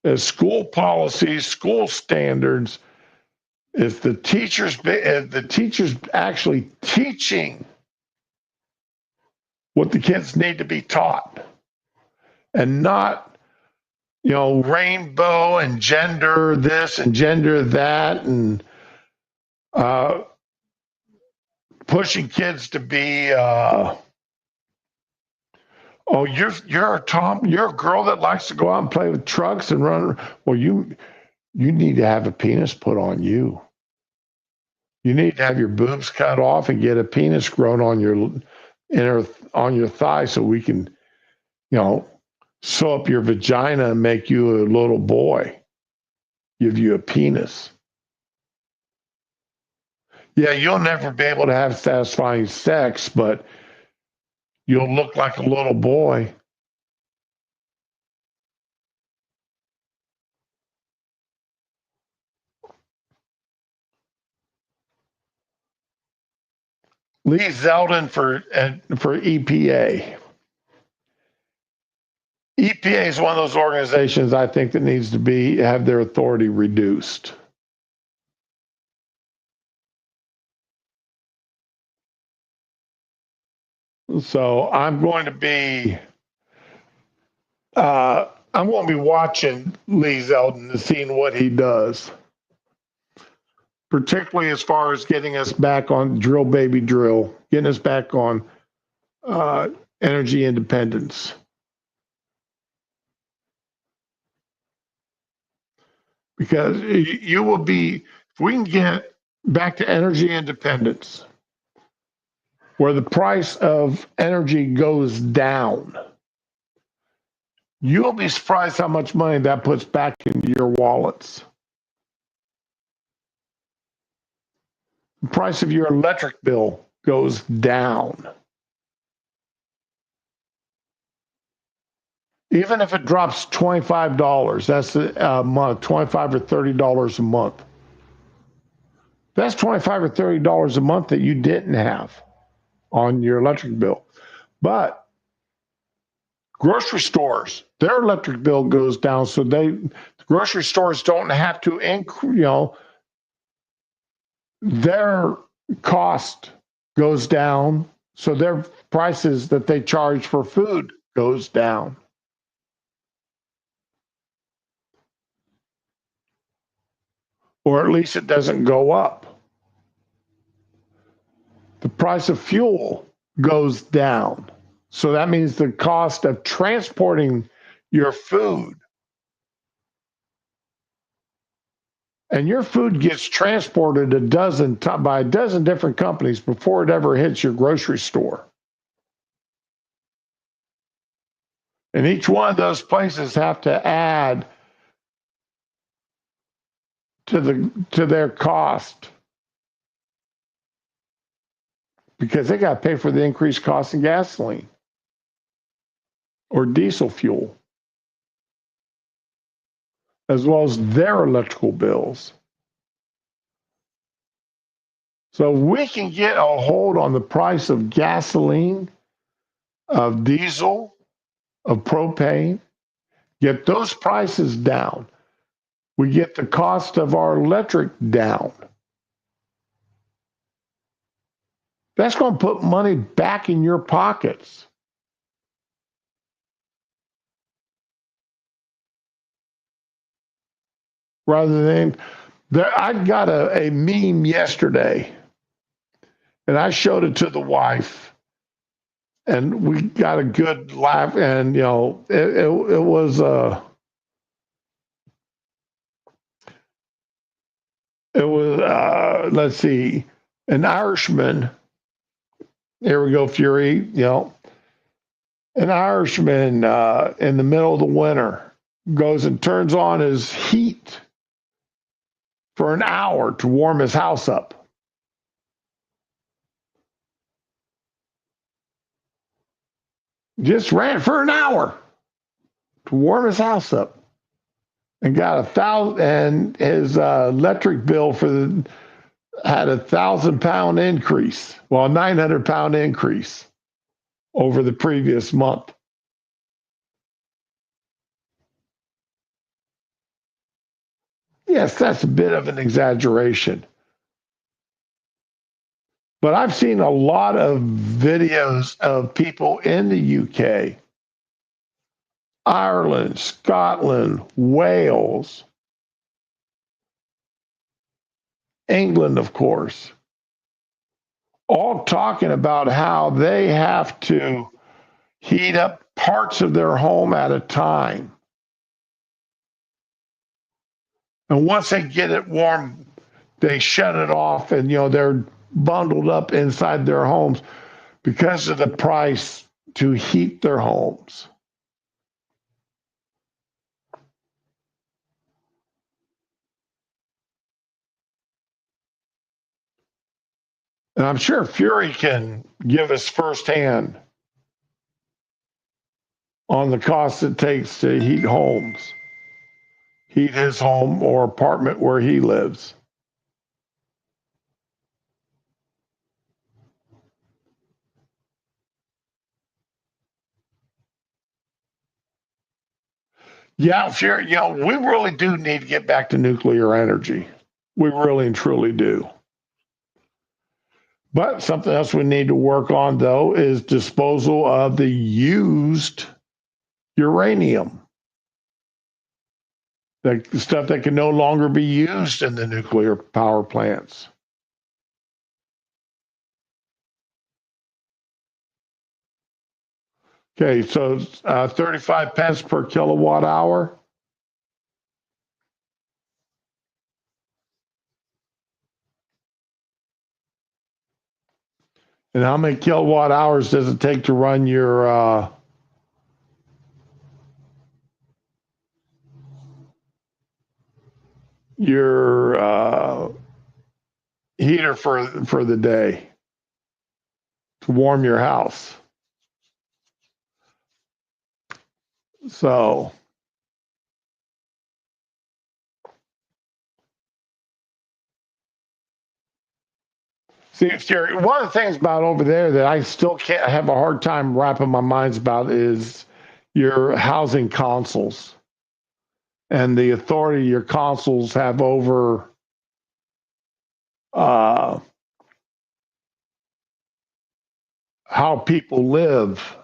It's school policies, school standards, if the teachers actually teaching what the kids need to be taught, and not, rainbow and gender this and gender that, and pushing kids to be, you're a girl that likes to go out and play with trucks and run. Well, you need to have a penis put on you. You need to have your boobs cut off and get a penis grown on your thigh so we can, sew up your vagina and make you a little boy. Give you a penis. Yeah, you'll never be able to have satisfying sex, but you'll look like a little boy. Lee Zeldin for EPA. EPA is one of those organizations I think that needs to have their authority reduced. So I'm going to be watching Lee Zeldin and seeing what he does, particularly as far as getting us back on drill, baby drill, getting us back on energy independence. Because you will be, if we can get back to energy independence, where the price of energy goes down, you'll be surprised how much money that puts back into your wallets. The price of your electric bill goes down. Even if it drops $25, that's a month, $25 or $30 a month. That's $25 or $30 a month that you didn't have on your electric bill. But grocery stores, their electric bill goes down, so the Grocery stores don't have to increase, their cost goes down, so their prices that they charge for food goes down. Or at least it doesn't go up. The price of fuel goes down. So that means the cost of transporting your food, and your food gets transported by a dozen different companies before it ever hits your grocery store. And each one of those places have to add to their cost, because they got to pay for the increased cost in gasoline or diesel fuel, as well as their electrical bills. So we can get a hold on the price of gasoline, of diesel, of propane, get those prices down. We get the cost of our electric down. That's going to put money back in your pockets. Rather than, I got a meme yesterday, and I showed it to the wife, and we got a good laugh. And it was let's see, an Irishman. Here we go, Fury. An Irishman in the middle of the winter goes and turns on his heat for an hour to warm his house up. Just ran for an hour to warm his house up, and got $1,000. And his electric bill had £1,000 increase. Well, £900 increase over the previous month. Yes, that's a bit of an exaggeration. But I've seen a lot of videos of people in the UK, Ireland, Scotland, Wales, England, of course, all talking about how they have to heat up parts of their home at a time. And once they get it warm, they shut it off, and they're bundled up inside their homes because of the price to heat their homes. And I'm sure Fury can give us firsthand on the cost it takes to heat homes, heat his home or apartment where he lives. Yeah, Fury, we really do need to get back to nuclear energy. We really and truly do. But something else we need to work on, though, is disposal of the used uranium. The stuff that can no longer be used in the nuclear power plants. Okay, so 35 pence per kilowatt hour. And how many kilowatt hours does it take to run your heater for the day to warm your house? So see, Jerry, one of the things about over there that I still can't have a hard time wrapping my minds about is your housing councils and the authority your consuls have over how people live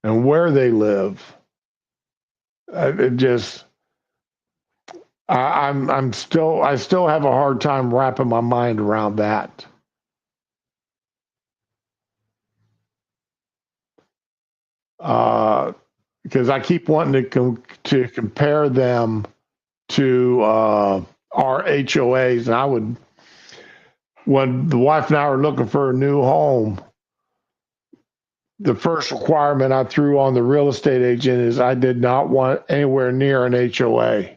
and where they live. It just, I still have a hard time wrapping my mind around that. Because I keep wanting to compare them to our HOAs, and I would, when the wife and I were looking for a new home, the first requirement I threw on the real estate agent is I did not want anywhere near an HOA.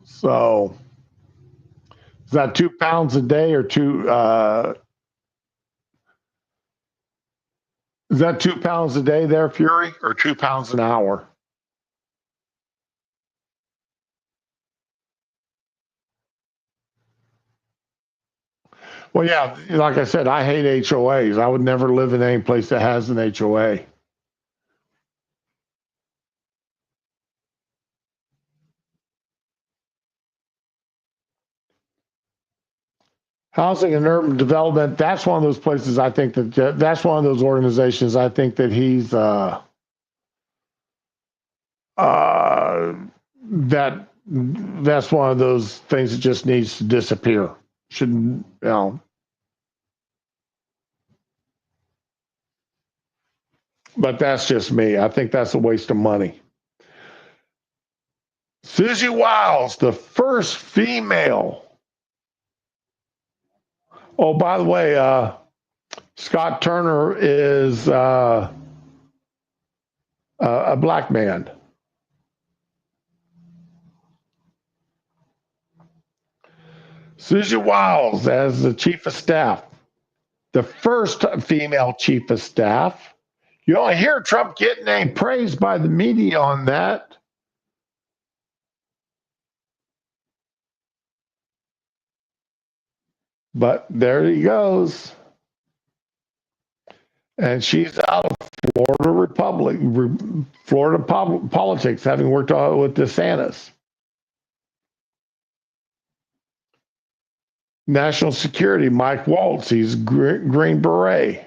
So is that £2 a day or is that £2 a day there, Fury, or £2 an hour? Well, yeah, like I said, I hate HOAs. I would never live in any place that has an HOA. Housing and Urban Development, that's one of those places I think that's one of those organizations I think that he's that's one of those things that just needs to disappear. Shouldn't, you know. But that's just me. I think that's a waste of money. Susie Wiles, the first female. Oh, by the way, Scott Turner is a black man. Susie Wiles as the chief of staff, the first female chief of staff. You don't hear Trump getting any praise by the media on that. But there he goes. And she's out of Florida politics, having worked with DeSantis. National Security, Mike Waltz, he's Green Beret.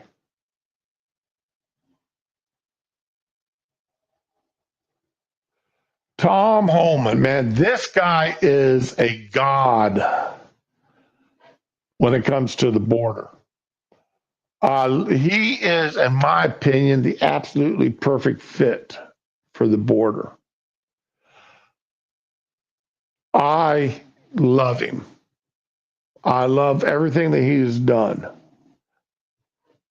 Tom Homan, man, this guy is a god when it comes to the border. He is, in my opinion, the absolutely perfect fit for the border. I love him. I love everything that he has done.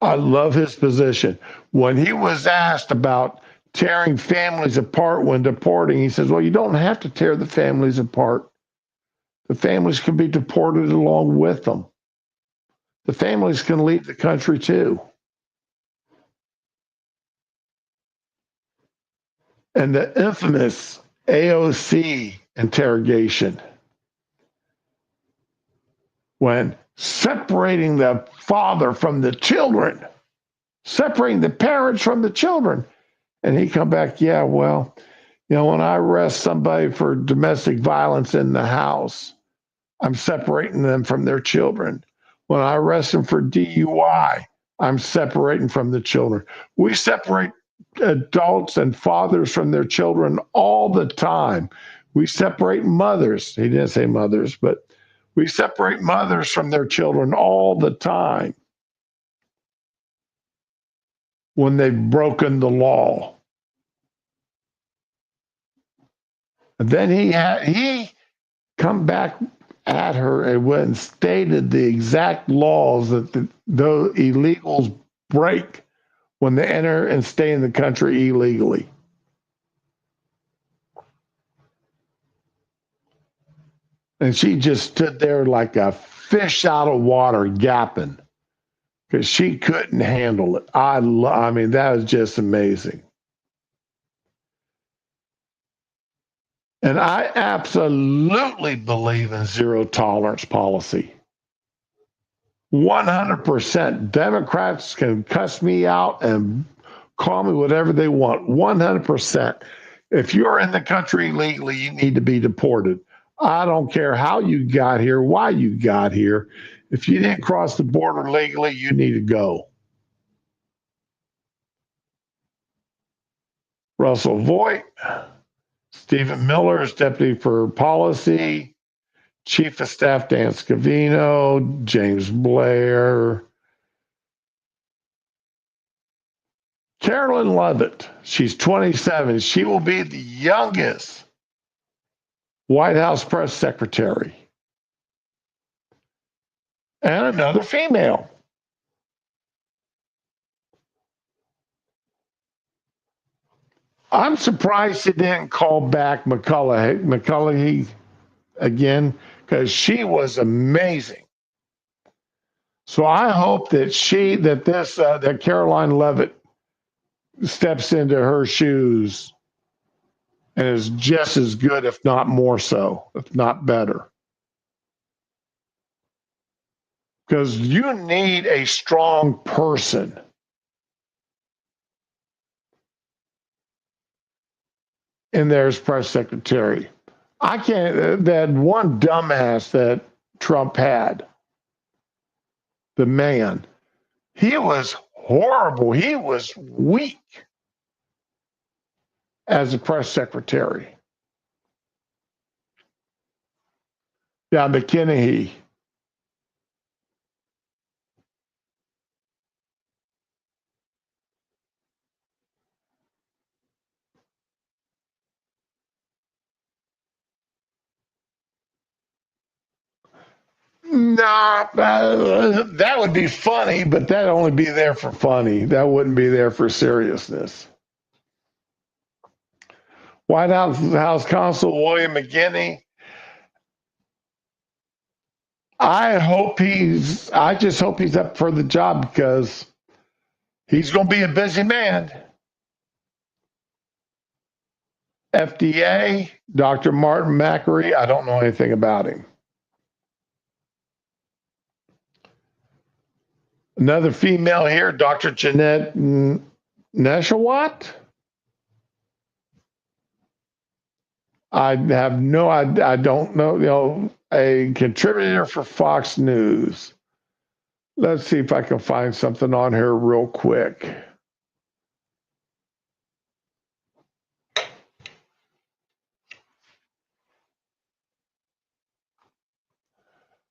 I love his position. When he was asked about tearing families apart when deporting, he says, well, you don't have to tear the families apart. The families can be deported along with them. The families can leave the country too. And the infamous AOC interrogation, when separating the father from the children, separating the parents from the children. And he come back, yeah, well, you know, when I arrest somebody for domestic violence in the house, I'm separating them from their children. When I arrest them for DUI, I'm separating from the children. We separate adults and fathers from their children all the time. We separate mothers. He didn't say mothers, but we separate mothers from their children all the time when they've broken the law. And then he come back at her and went and stated the exact laws that the illegals break when they enter and stay in the country illegally. And she just stood there like a fish out of water, gapping, because she couldn't handle it. I mean, that was just amazing. And I absolutely believe in zero tolerance policy. 100%. Democrats can cuss me out and call me whatever they want. 100%. If you're in the country illegally, you need to be deported. I don't care how you got here, why you got here. If you didn't cross the border legally, you need to go. Russell Voigt, Stephen Miller is Deputy for Policy, Chief of Staff Dan Scavino, James Blair, Carolyn Levitt, she's 27. She will be the youngest White House press secretary. And another female. I'm surprised she didn't call back McCullough again, because she was amazing. So I hope that that Caroline Levitt steps into her shoes and is just as good, if not more so, if not better. Because you need a strong person in there as press secretary. I can't, that one dumbass that Trump had, the man, he was horrible. He was weak as a press secretary. Yeah, McKinney. Nah, that would be funny, but that'd only be there for funny. That wouldn't be there for seriousness. White House Counsel William McGinney. I just hope he's up for the job, because he's going to be a busy man. FDA, Dr. Martin Macri, I don't know anything about him. Another female here, Dr. Jeanette Neshawat. I don't know, a contributor for Fox News. Let's see if I can find something on here real quick.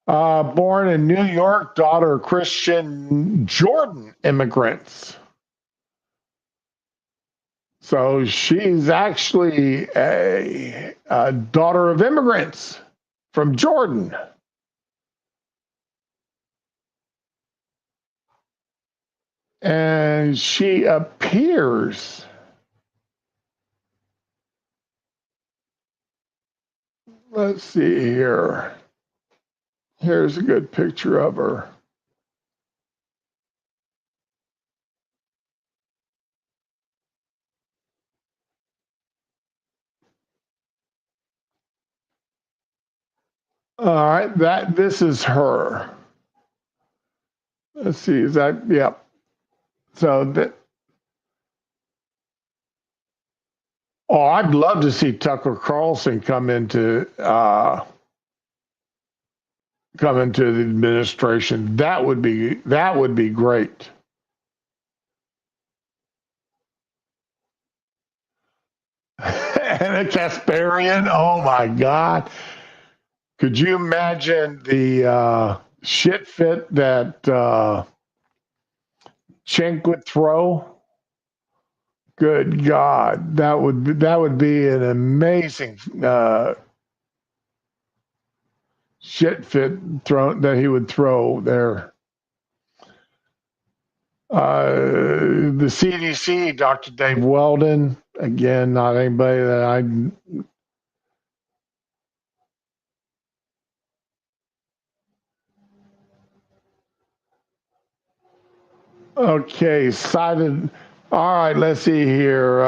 Born in New York, daughter of Christian Jordan immigrants. So she's actually a daughter of immigrants from Jordan. And she appears, let's see here. Here's a good picture of her. All right, this is her. Let's see, is that, yep. So that, I'd love to see Tucker Carlson come into the administration. That would be great. And a Kasparian, oh my God. Could you imagine the shit fit that Cenk would throw? Good God, that would be an amazing shit fit that he would throw there. The CDC, Dr. Dave Weldon, again, not anybody that I. Okay, cited. All right, let's see here.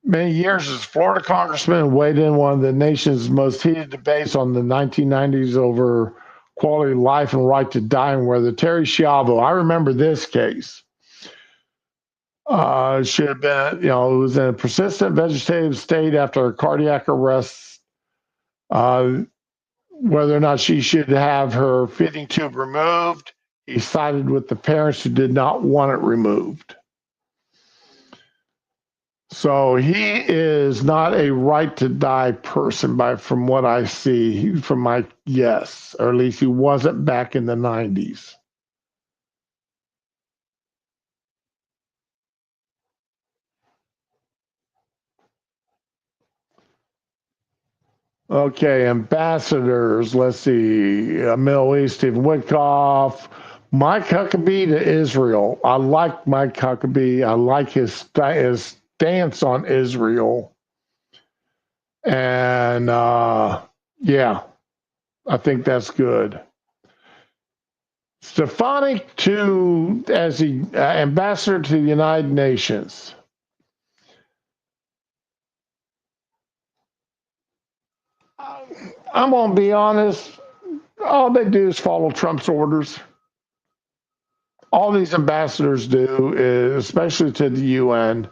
Many years as Florida congressman, weighed in one of the nation's most heated debates on the 1990s over quality of life and right to die and whether Terry Schiavo, I remember this case, should have been, it was in a persistent vegetative state after a cardiac arrest, whether or not she should have her feeding tube removed. He sided with the parents who did not want it removed. So he is not a right to die person from what I see, from my guess, or at least he wasn't back in the 90s. Okay, ambassadors. Let's see. Middle East, Stephen Witkoff. Mike Huckabee to Israel. I like Mike Huckabee. I like his stance on Israel. And yeah, I think that's good. Stefanik as the ambassador to the United Nations. I'm going to be honest. All they do is follow Trump's orders. All these ambassadors do, especially to the UN.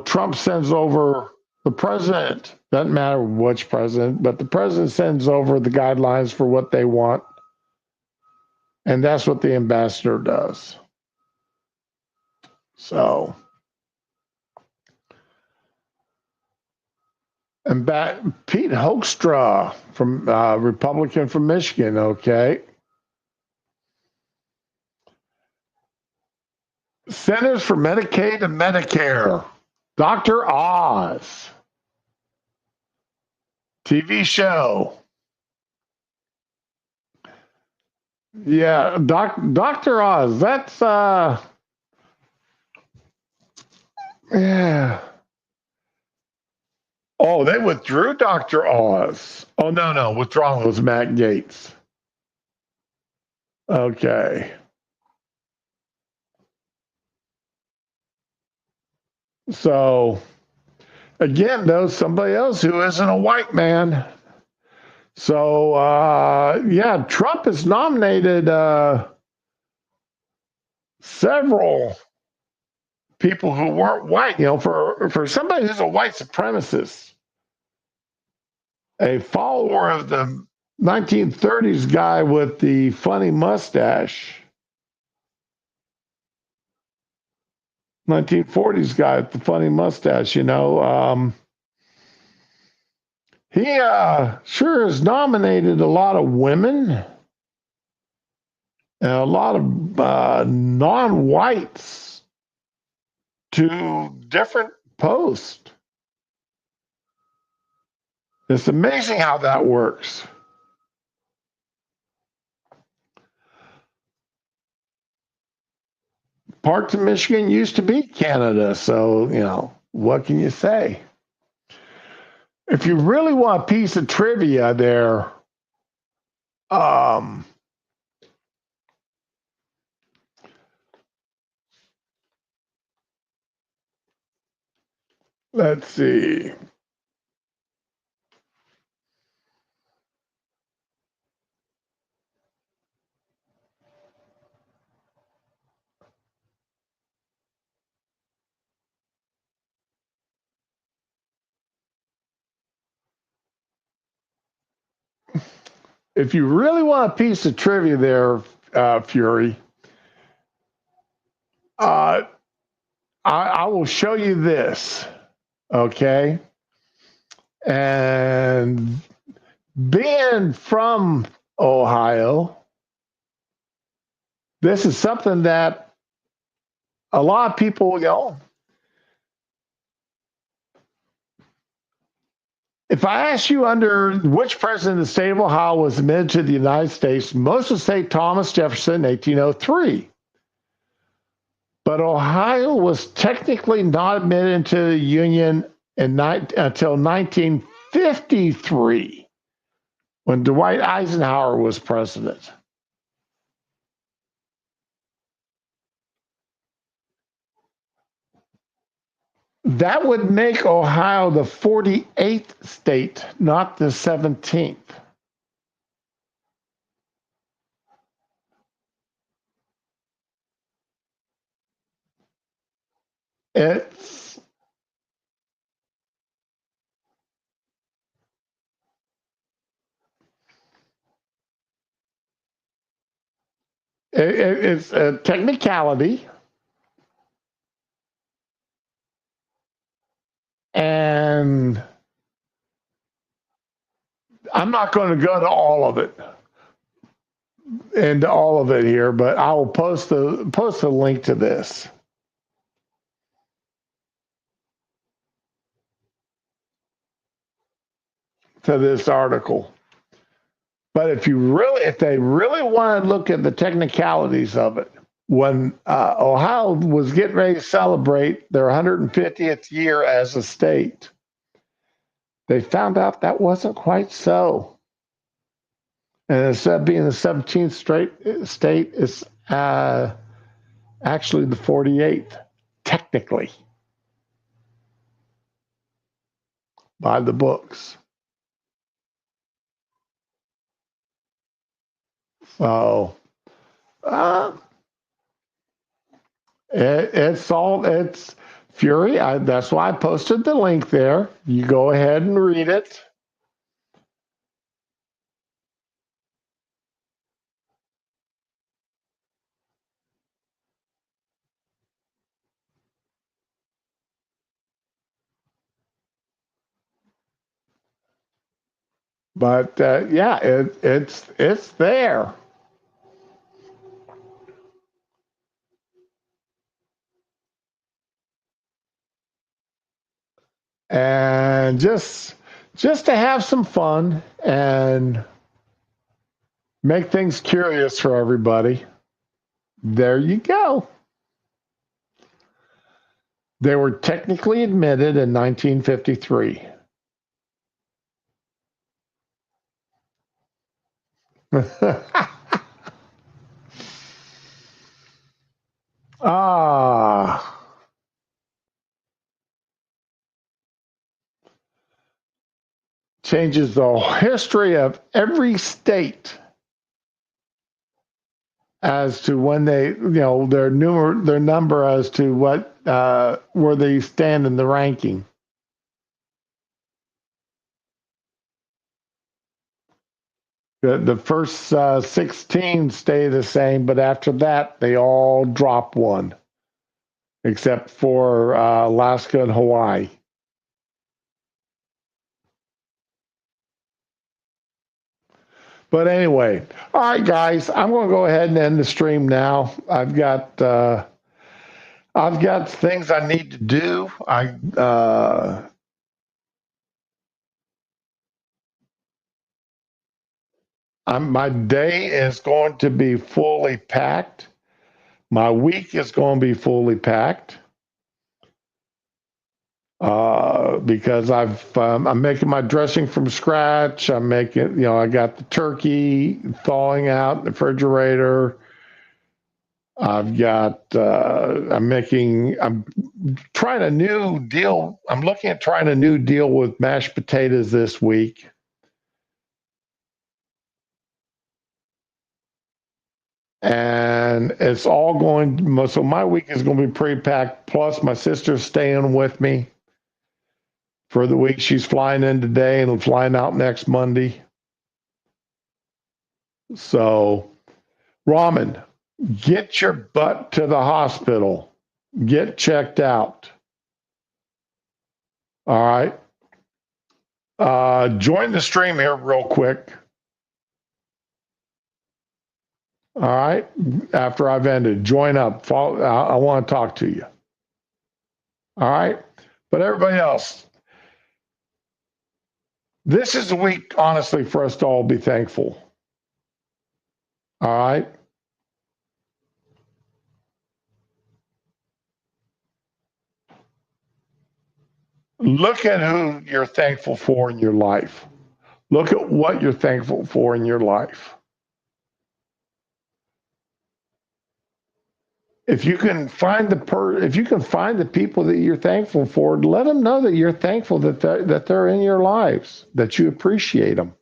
Trump sends over the president. Doesn't matter which president, but the president sends over the guidelines for what they want. And that's what the ambassador does. So, and Pete Hoekstra, from Republican from Michigan, okay. Centers for Medicaid and Medicare. Dr. Oz. TV show. Yeah, Dr. Oz. That's yeah. Oh, they withdrew Dr. Oz. Oh no, withdrawal was Matt Gaetz. Okay. So again, though, somebody else who isn't a white man. So yeah, Trump has nominated several people who weren't white, for somebody who's a white supremacist, a follower of the 1930s guy with the funny mustache, 1940s guy with the funny mustache, he sure has nominated a lot of women and a lot of non-whites to different posts. It's amazing how that works. Parts of Michigan used to be Canada, so, what can you say? If you really want a piece of trivia there, let's see. If you really want a piece of trivia there, Fury, I will show you this, okay? And being from Ohio, this is something that a lot of people will go, if I ask you under which president of the state of Ohio was admitted to the United States, most would say Thomas Jefferson, 1803. But Ohio was technically not admitted into the Union until 1953, when Dwight Eisenhower was president. That would make Ohio the 48th state, not the 17th. It's it's a technicality, and I'm not going to go to all of it into all of it here, but I will post a link to this article. But if they really want to look at the technicalities of it, when Ohio was getting ready to celebrate their 150th year as a state, they found out that wasn't quite so. And instead of being the 17th state, it's actually the 48th, technically, by the books. So uh, it's Fury. That's why I posted the link there. You go ahead and read it. But yeah, it's there. And just to have some fun and make things curious for everybody. There you go. They were technically admitted in 1953. Ah, changes the history of every state as to when their number as to what where they stand in the ranking. The first 16 stay the same, but after that they all drop one, except for Alaska and Hawaii. But anyway, all right, guys, I'm going to go ahead and end the stream now. I've got things I need to do. My day is going to be fully packed. My week is going to be fully packed because I'm making my dressing from scratch. I'm making, I got the turkey thawing out in the refrigerator. I'm trying a new deal. I'm looking at trying a new deal with mashed potatoes this week. And it's all going, so my week is going to be pretty packed. Plus, my sister's staying with me for the week. She's flying in today and flying out next Monday. So, Ramen, get your butt to the hospital. Get checked out. All right. Join the stream here real quick. All right. After I've ended, join up. Follow, I want to talk to you. All right. But everybody else, this is a week, honestly, for us to all be thankful. All right. Look at who you're thankful for in your life. Look at what you're thankful for in your life. If you can find the people that you're thankful for, let them know that you're thankful that they're in your lives, that you appreciate them.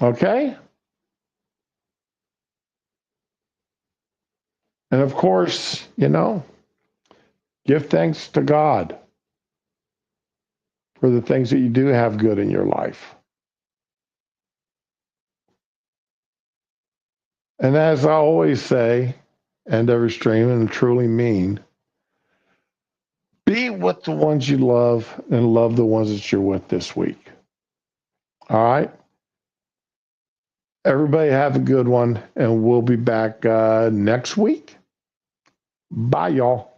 Okay? And of course, give thanks to God for the things that you do have good in your life. And as I always say, end every stream and truly mean, be with the ones you love and love the ones that you're with this week. All right? Everybody have a good one, and we'll be back next week. Bye, y'all.